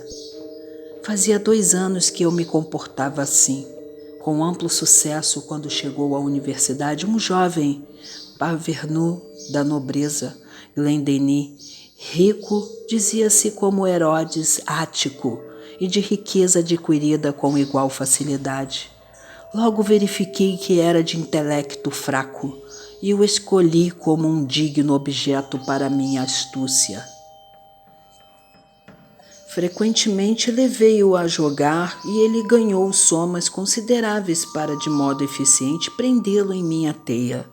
Fazia 2 anos que eu me comportava assim, com amplo sucesso quando chegou à universidade um jovem parvenu da nobreza, Glendinning, rico, dizia-se como Herodes Ático, e de riqueza adquirida com igual facilidade. Logo verifiquei que era de intelecto fraco e o escolhi como um digno objeto para minha astúcia. Frequentemente levei-o a jogar e ele ganhou somas consideráveis para, de modo eficiente, prendê-lo em minha teia.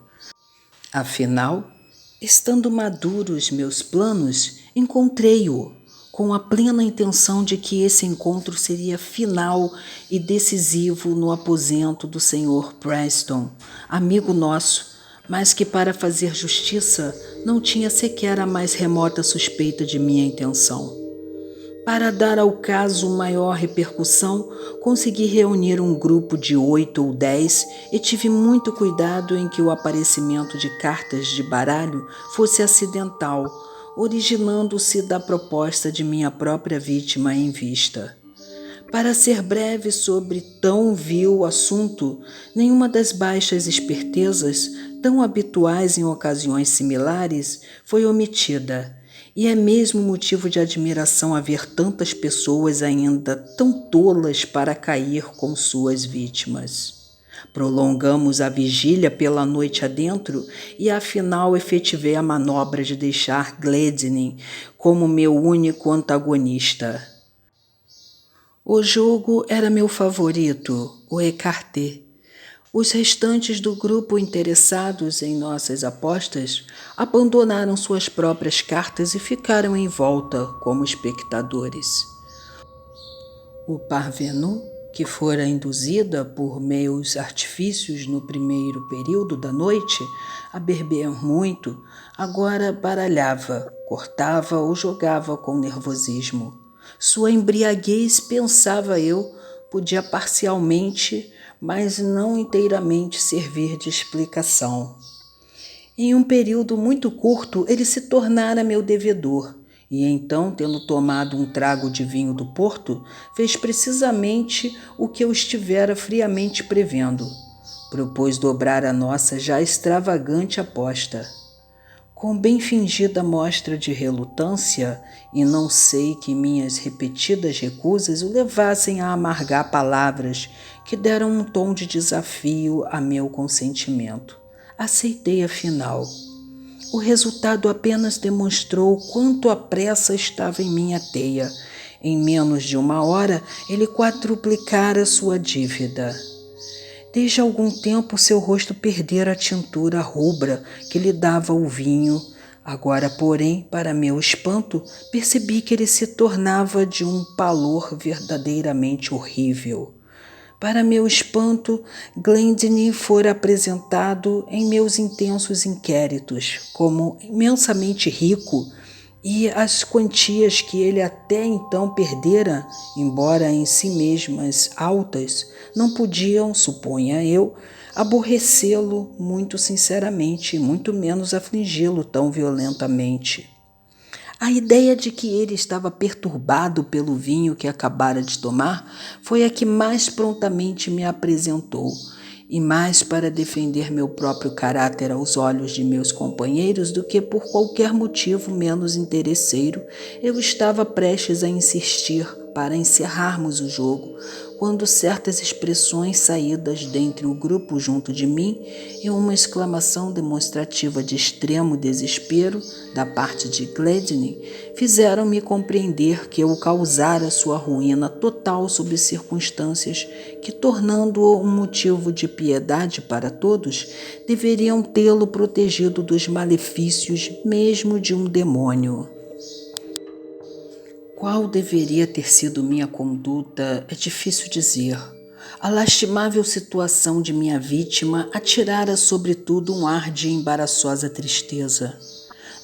Afinal, estando maduros meus planos, encontrei-o, com a plena intenção de que esse encontro seria final e decisivo no aposento do Sr. Preston, amigo nosso, mas que, para fazer justiça, não tinha sequer a mais remota suspeita de minha intenção. Para dar ao caso maior repercussão, consegui reunir um grupo de 8 ou 10 e tive muito cuidado em que o aparecimento de cartas de baralho fosse acidental, originando-se da proposta de minha própria vítima em vista. Para ser breve sobre tão vil assunto, nenhuma das baixas espertezas, tão habituais em ocasiões similares, foi omitida, e é mesmo motivo de admiração haver tantas pessoas ainda tão tolas para cair com suas vítimas. Prolongamos a vigília pela noite adentro e afinal efetivei a manobra de deixar Glendinning como meu único antagonista. O jogo era meu favorito, o écarté. Os restantes do grupo interessados em nossas apostas abandonaram suas próprias cartas e ficaram em volta como espectadores. O parvenu, que fora induzida por meus artifícios no primeiro período da noite a beber muito, agora baralhava, cortava ou jogava com nervosismo. Sua embriaguez, pensava eu, podia parcialmente, mas não inteiramente servir de explicação. Em um período muito curto, ele se tornara meu devedor, E então, tendo tomado um trago de vinho do Porto, fez precisamente o que eu estivera friamente prevendo. Propôs dobrar a nossa já extravagante aposta. Com bem fingida mostra de relutância, e não sei que minhas repetidas recusas o levassem a amargar palavras que deram um tom de desafio a meu consentimento. Aceitei afinal. O resultado apenas demonstrou quanto a pressa estava em minha teia. Em menos de 1 hora, ele quadruplicara sua dívida. Desde algum tempo seu rosto perdera a tintura rubra que lhe dava o vinho. Agora, porém, para meu espanto, percebi que ele se tornava de um pálor verdadeiramente horrível. Para meu espanto, Glendinning fora apresentado em meus intensos inquéritos como imensamente rico, e as quantias que ele até então perdera, embora em si mesmas altas, não podiam, suponha eu, aborrecê-lo muito sinceramente, muito menos afligi-lo tão violentamente. A ideia de que ele estava perturbado pelo vinho que acabara de tomar foi a que mais prontamente me apresentou, e mais para defender meu próprio caráter aos olhos de meus companheiros do que por qualquer motivo menos interesseiro, eu estava prestes a insistir para encerrarmos o jogo, quando certas expressões saídas dentre o grupo junto de mim e uma exclamação demonstrativa de extremo desespero da parte de Glendinning fizeram-me compreender que eu causara sua ruína total sob circunstâncias que, tornando-o um motivo de piedade para todos, deveriam tê-lo protegido dos malefícios mesmo de um demônio. Qual deveria ter sido minha conduta é difícil dizer. A lastimável situação de minha vítima atirara sobretudo um ar de embaraçosa tristeza.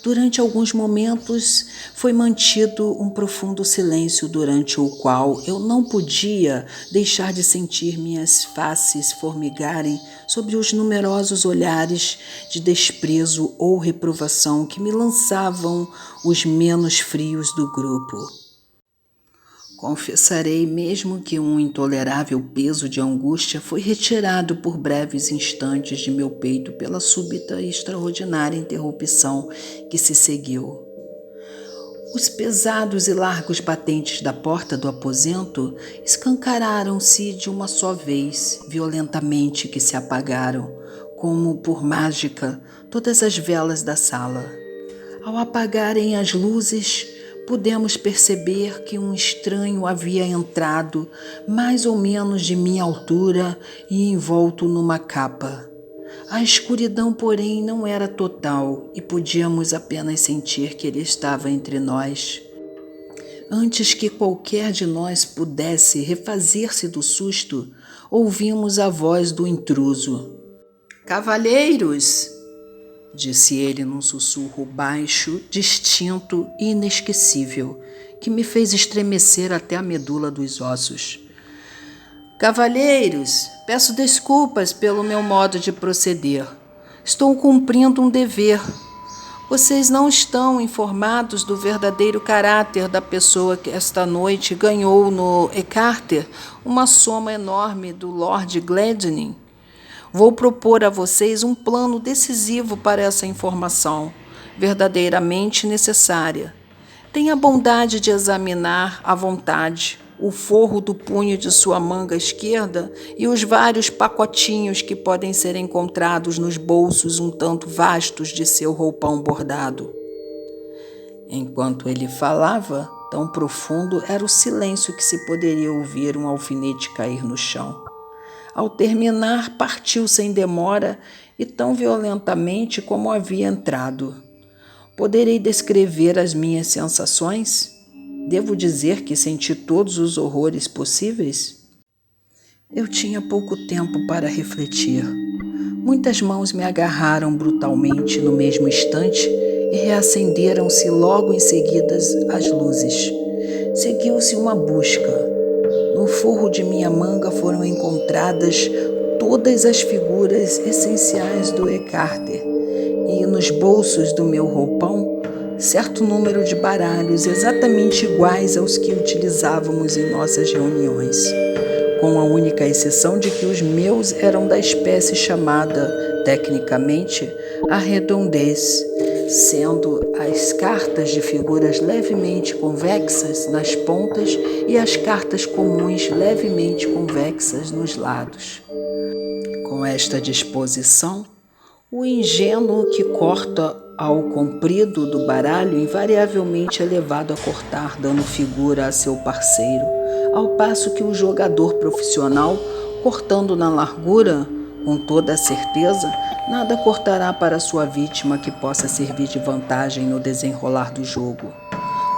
Durante alguns momentos foi mantido um profundo silêncio, durante o qual eu não podia deixar de sentir minhas faces formigarem sob os numerosos olhares de desprezo ou reprovação que me lançavam os menos frios do grupo. Confessarei mesmo que um intolerável peso de angústia foi retirado por breves instantes de meu peito pela súbita e extraordinária interrupção que se seguiu. Os pesados e largos batentes da porta do aposento escancararam-se de uma só vez, violentamente, que se apagaram, como por mágica, todas as velas da sala. Ao apagarem as luzes, pudemos perceber que um estranho havia entrado, mais ou menos de minha altura e envolto numa capa. A escuridão, porém, não era total e podíamos apenas sentir que ele estava entre nós. Antes que qualquer de nós pudesse refazer-se do susto, ouvimos a voz do intruso. "Cavalheiros!" disse ele num sussurro baixo, distinto e inesquecível, que me fez estremecer até a medula dos ossos. "Cavalheiros, peço desculpas pelo meu modo de proceder. Estou cumprindo um dever. Vocês não estão informados do verdadeiro caráter da pessoa que esta noite ganhou no Ecarter uma soma enorme do Lord Glendinning. Vou propor a vocês um plano decisivo para essa informação, verdadeiramente necessária. Tenha a bondade de examinar à vontade o forro do punho de sua manga esquerda e os vários pacotinhos que podem ser encontrados nos bolsos um tanto vastos de seu roupão bordado." Enquanto ele falava, tão profundo era o silêncio que se poderia ouvir um alfinete cair no chão. Ao terminar, partiu sem demora e tão violentamente como havia entrado. Poderei descrever as minhas sensações? Devo dizer que senti todos os horrores possíveis? Eu tinha pouco tempo para refletir. Muitas mãos me agarraram brutalmente no mesmo instante e reacenderam-se logo em seguida as luzes. Seguiu-se uma busca. No forro de minha manga foram encontradas todas as figuras essenciais do Ecarter, e nos bolsos do meu roupão certo número de baralhos exatamente iguais aos que utilizávamos em nossas reuniões, com a única exceção de que os meus eram da espécie chamada, tecnicamente, a redondez, sendo as cartas de figuras levemente convexas nas pontas e as cartas comuns levemente convexas nos lados. Com esta disposição, o ingênuo que corta ao comprido do baralho invariavelmente é levado a cortar, dando figura a seu parceiro, ao passo que o jogador profissional, cortando na largura, com toda a certeza, nada cortará para sua vítima que possa servir de vantagem no desenrolar do jogo.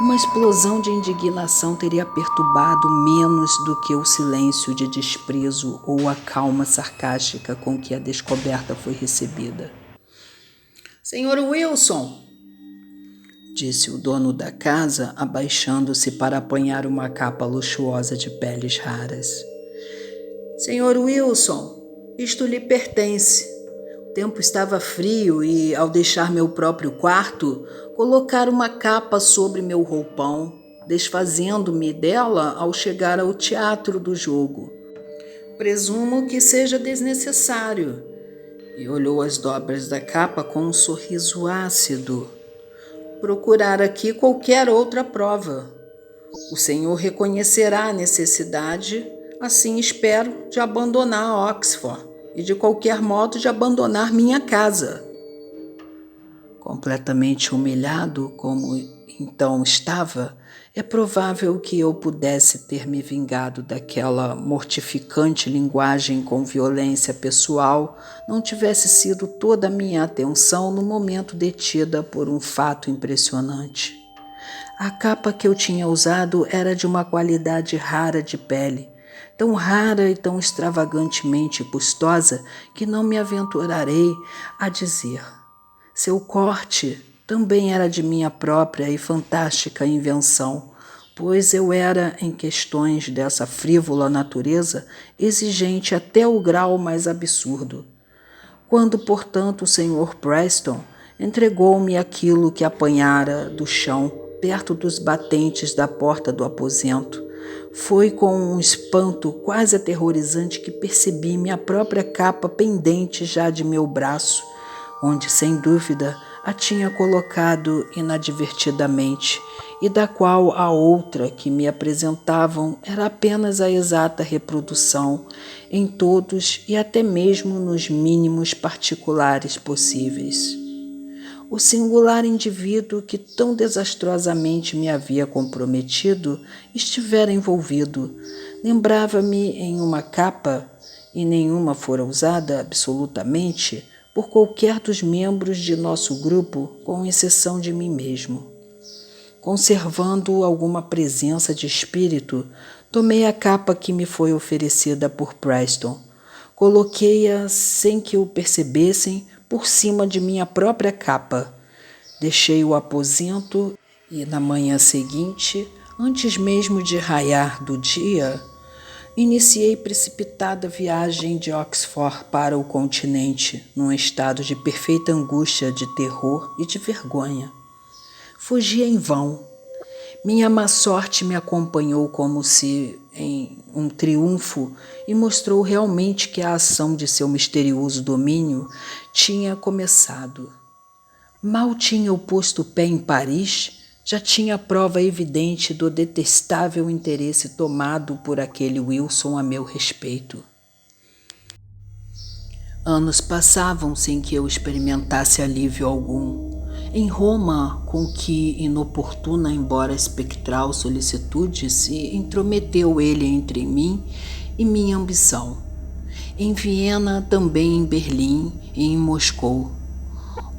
Uma explosão de indignação teria perturbado menos do que o silêncio de desprezo ou a calma sarcástica com que a descoberta foi recebida. "Senhor Wilson", disse o dono da casa, abaixando-se para apanhar uma capa luxuosa de peles raras. "Senhor Wilson, isto lhe pertence. O tempo estava frio e, ao deixar meu próprio quarto, colocar uma capa sobre meu roupão, desfazendo-me dela ao chegar ao teatro do jogo. Presumo que seja desnecessário." E olhou as dobras da capa com um sorriso ácido. "Procurar aqui qualquer outra prova. O senhor reconhecerá a necessidade, assim espero, de abandonar Oxford e de qualquer modo de abandonar minha casa." Completamente humilhado como então estava, é provável que eu pudesse ter me vingado daquela mortificante linguagem com violência pessoal, não tivesse sido toda a minha atenção no momento detida por um fato impressionante. A capa que eu tinha usado era de uma qualidade rara de pele, tão rara e tão extravagantemente custosa que não me aventurarei a dizer. Seu corte também era de minha própria e fantástica invenção, pois eu era, em questões dessa frívola natureza, exigente até o grau mais absurdo. Quando, portanto, o Sr. Preston entregou-me aquilo que apanhara do chão, perto dos batentes da porta do aposento, foi com um espanto quase aterrorizante que percebi minha própria capa pendente já de meu braço, onde, sem dúvida, a tinha colocado inadvertidamente, e da qual a outra que me apresentavam era apenas a exata reprodução, em todos e até mesmo nos mínimos particulares possíveis. O singular indivíduo que tão desastrosamente me havia comprometido estivera envolvido. Lembrava-me em uma capa, e nenhuma fora usada absolutamente por qualquer dos membros de nosso grupo, com exceção de mim mesmo. Conservando alguma presença de espírito, tomei a capa que me foi oferecida por Preston. Coloquei-a, sem que o percebessem, por cima de minha própria capa. Deixei o aposento e, na manhã seguinte, antes mesmo de raiar do dia, iniciei precipitada viagem de Oxford para o continente, num estado de perfeita angústia, de terror e de vergonha. Fugi em vão. Minha má sorte me acompanhou como se em um triunfo e mostrou realmente que a ação de seu misterioso domínio tinha começado. Mal tinha eu posto o pé em Paris, já tinha prova evidente do detestável interesse tomado por aquele Wilson a meu respeito. Anos passavam sem que eu experimentasse alívio algum. Em Roma, com que inoportuna, embora espectral solicitude, se intrometeu ele entre mim e minha ambição. Em Viena, também em Berlim e em Moscou,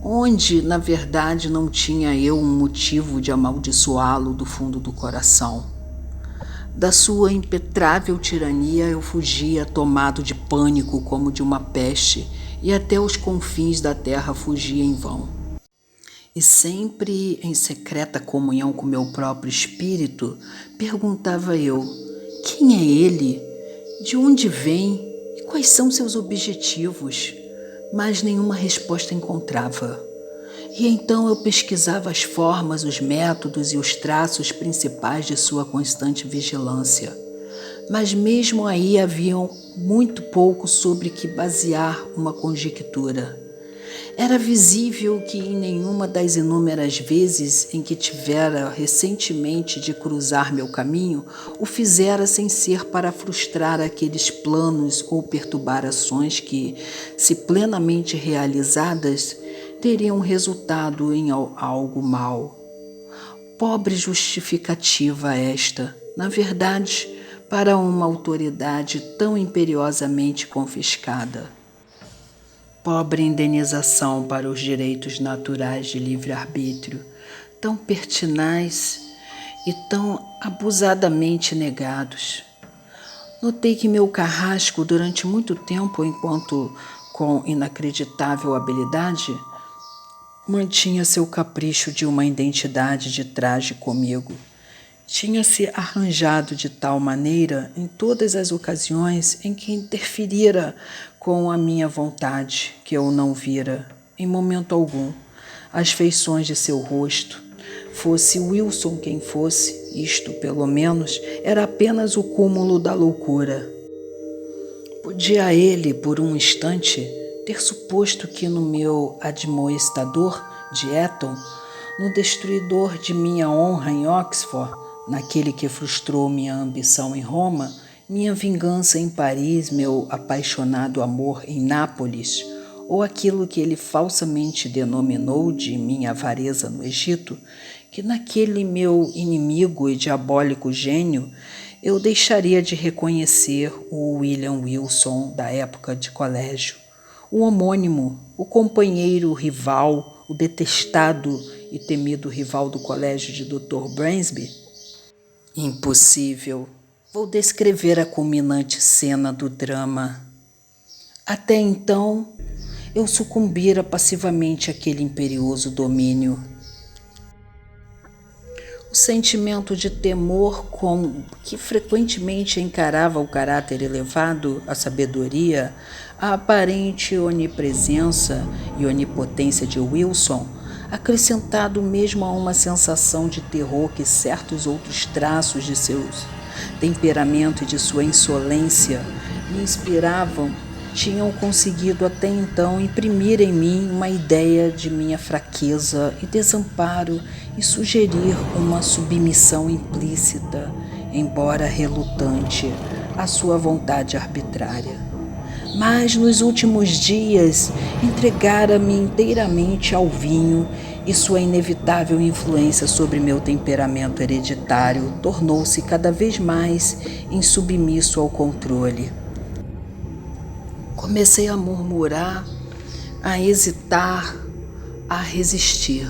onde, na verdade, não tinha eu um motivo de amaldiçoá-lo do fundo do coração. Da sua impetrável tirania eu fugia tomado de pânico como de uma peste, e até os confins da terra fugia em vão. E sempre em secreta comunhão com meu próprio espírito, perguntava eu: quem é ele? De onde vem? E quais são seus objetivos? Mas nenhuma resposta encontrava. E então eu pesquisava as formas, os métodos e os traços principais de sua constante vigilância. Mas mesmo aí haviam muito pouco sobre que basear uma conjectura. Era visível que em nenhuma das inúmeras vezes em que tivera recentemente de cruzar meu caminho, o fizera sem ser para frustrar aqueles planos ou perturbar ações que, se plenamente realizadas, teriam resultado em algo mau. Pobre justificativa esta, na verdade, para uma autoridade tão imperiosamente confiscada. Pobre indenização para os direitos naturais de livre-arbítrio, tão pertinaz e tão abusadamente negados. Notei que meu carrasco, durante muito tempo, enquanto com inacreditável habilidade, mantinha seu capricho de uma identidade de traje comigo. Tinha-se arranjado de tal maneira em todas as ocasiões em que interferira com a minha vontade, que eu não vira, em momento algum, as feições de seu rosto. Fosse Wilson quem fosse, isto, pelo menos, era apenas o cúmulo da loucura. Podia ele, por um instante, ter suposto que no meu admoestador de Eton, no destruidor de minha honra em Oxford, naquele que frustrou minha ambição em Roma, minha vingança em Paris, meu apaixonado amor em Nápoles, ou aquilo que ele falsamente denominou de minha avareza no Egito, que naquele meu inimigo e diabólico gênio eu deixaria de reconhecer o William Wilson da época de colégio, o homônimo, o companheiro, o rival, o detestado e temido rival do colégio de Dr. Bransby? Impossível. Vou descrever a culminante cena do drama. Até então, eu sucumbira passivamente àquele imperioso domínio. O sentimento de temor com que frequentemente encarava o caráter elevado, a sabedoria, a aparente onipresença e onipotência de Wilson, acrescentado mesmo a uma sensação de terror que certos outros traços de seu temperamento e de sua insolência me inspiravam, tinham conseguido até então imprimir em mim uma ideia de minha fraqueza e desamparo e sugerir uma submissão implícita, embora relutante, à sua vontade arbitrária. Mas nos últimos dias entregara-me inteiramente ao vinho e sua inevitável influência sobre meu temperamento hereditário tornou-se cada vez mais insubmisso ao controle. Comecei a murmurar, a hesitar, a resistir.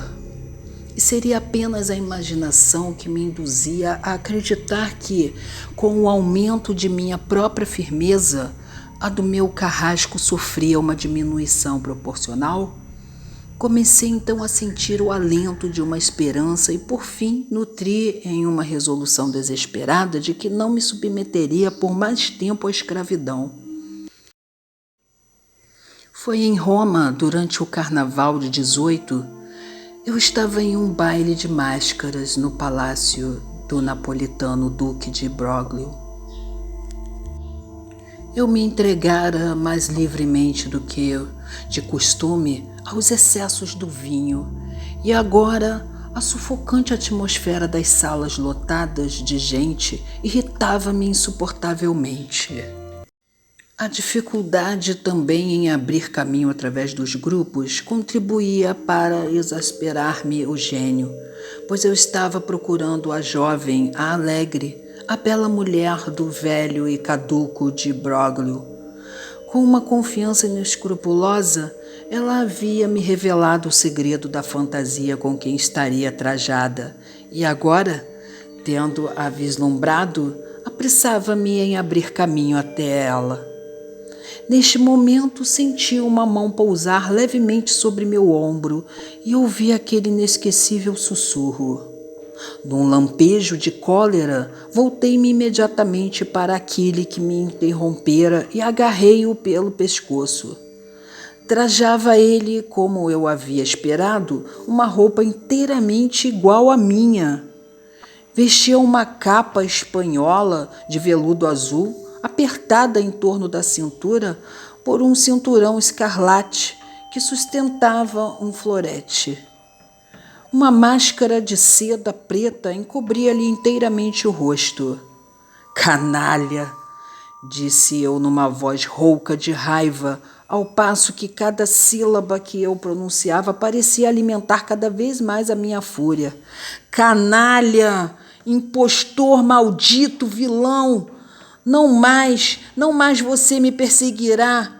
E seria apenas a imaginação que me induzia a acreditar que, com o aumento de minha própria firmeza, a do meu carrasco sofria uma diminuição proporcional? Comecei então a sentir o alento de uma esperança e, por fim, nutri em uma resolução desesperada de que não me submeteria por mais tempo à escravidão. Foi em Roma, durante o Carnaval de 18, eu estava em um baile de máscaras no palácio do napolitano Duque de Broglio. Eu me entregara mais livremente do que de costume aos excessos do vinho, e agora a sufocante atmosfera das salas lotadas de gente irritava-me insuportavelmente. A dificuldade também em abrir caminho através dos grupos contribuía para exasperar-me o gênio, pois eu estava procurando a jovem, a alegre, a bela mulher do velho e caduco de Broglio. Com uma confiança inescrupulosa, ela havia me revelado o segredo da fantasia com quem estaria trajada, e agora, tendo-a vislumbrado, apressava-me em abrir caminho até ela. Neste momento, senti uma mão pousar levemente sobre meu ombro e ouvi aquele inesquecível sussurro. Num lampejo de cólera, voltei-me imediatamente para aquele que me interrompera e agarrei-o pelo pescoço. Trajava ele, como eu havia esperado, uma roupa inteiramente igual à minha. Vestia uma capa espanhola de veludo azul, apertada em torno da cintura por um cinturão escarlate que sustentava um florete. Uma máscara de seda preta encobria-lhe inteiramente o rosto. Canalha! Disse eu numa voz rouca de raiva, ao passo que cada sílaba que eu pronunciava parecia alimentar cada vez mais a minha fúria. Canalha! Impostor, maldito, vilão! Não mais você me perseguirá.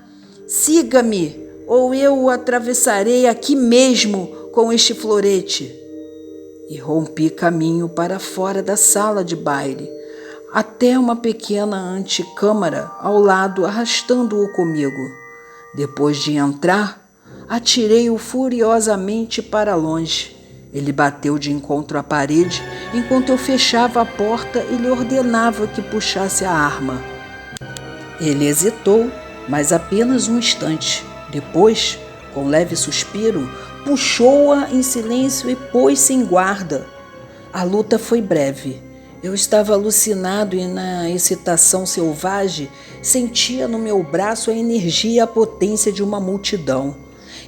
Siga-me, ou eu o atravessarei aqui mesmo com este florete. E rompi caminho para fora da sala de baile, até uma pequena antecâmara ao lado, arrastando-o comigo. Depois de entrar, atirei-o furiosamente para longe. Ele bateu de encontro à parede enquanto eu fechava a porta e lhe ordenava que puxasse a arma. Ele hesitou, mas apenas um instante. Depois, com leve suspiro, puxou-a em silêncio e pôs-se em guarda. A luta foi breve. Eu estava alucinado e, na excitação selvagem, sentia no meu braço a energia e a potência de uma multidão.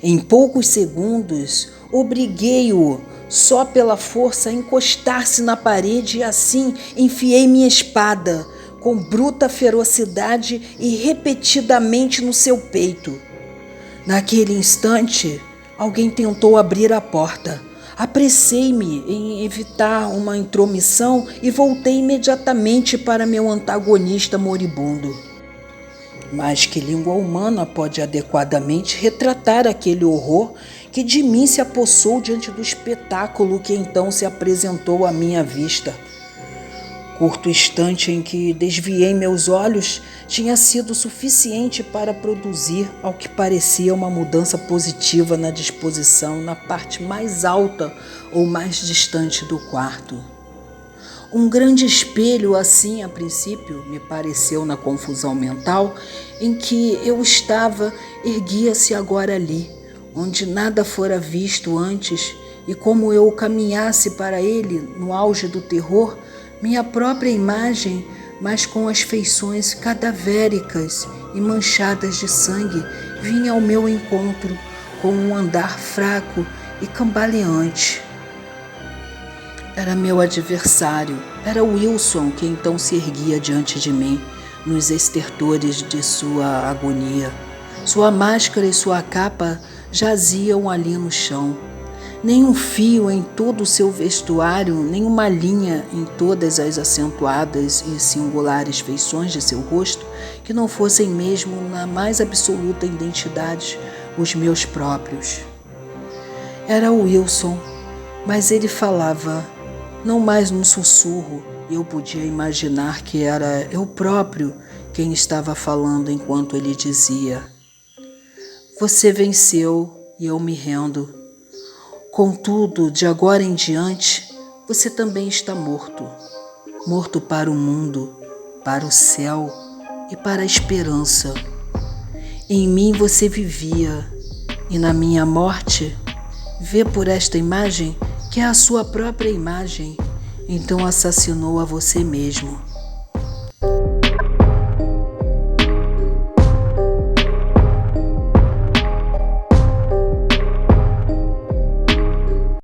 Em poucos segundos, obriguei-o, só pela força, a encostar-se na parede e assim enfiei minha espada, com bruta ferocidade e repetidamente no seu peito. Naquele instante, alguém tentou abrir a porta. Apressei-me em evitar uma intromissão e voltei imediatamente para meu antagonista moribundo. Mas que língua humana pode adequadamente retratar aquele horror que de mim se apossou diante do espetáculo que então se apresentou à minha vista? Curto instante em que desviei meus olhos tinha sido suficiente para produzir, ao que parecia, uma mudança positiva na disposição na parte mais alta ou mais distante do quarto. Um grande espelho, assim, a princípio, me pareceu na confusão mental em que eu estava, erguia-se agora ali, onde nada fora visto antes, e como eu caminhasse para ele, no auge do terror, minha própria imagem, mas com as feições cadavéricas e manchadas de sangue, vinha ao meu encontro com um andar fraco e cambaleante. Era meu adversário, era Wilson que então se erguia diante de mim, nos estertores de sua agonia. Sua máscara e sua capa jaziam ali no chão. Nem um fio em todo o seu vestuário, nem uma linha em todas as acentuadas e singulares feições de seu rosto, que não fossem mesmo, na mais absoluta identidade, os meus próprios. Era Wilson, mas ele falava, não mais num sussurro, e eu podia imaginar que era eu próprio quem estava falando enquanto ele dizia: "Você venceu e eu me rendo. Contudo, de agora em diante, você também está morto. Morto para o mundo, para o céu e para a esperança. Em mim você vivia, e na minha morte, vê por esta imagem que é a sua própria imagem, então assassinou a você mesmo.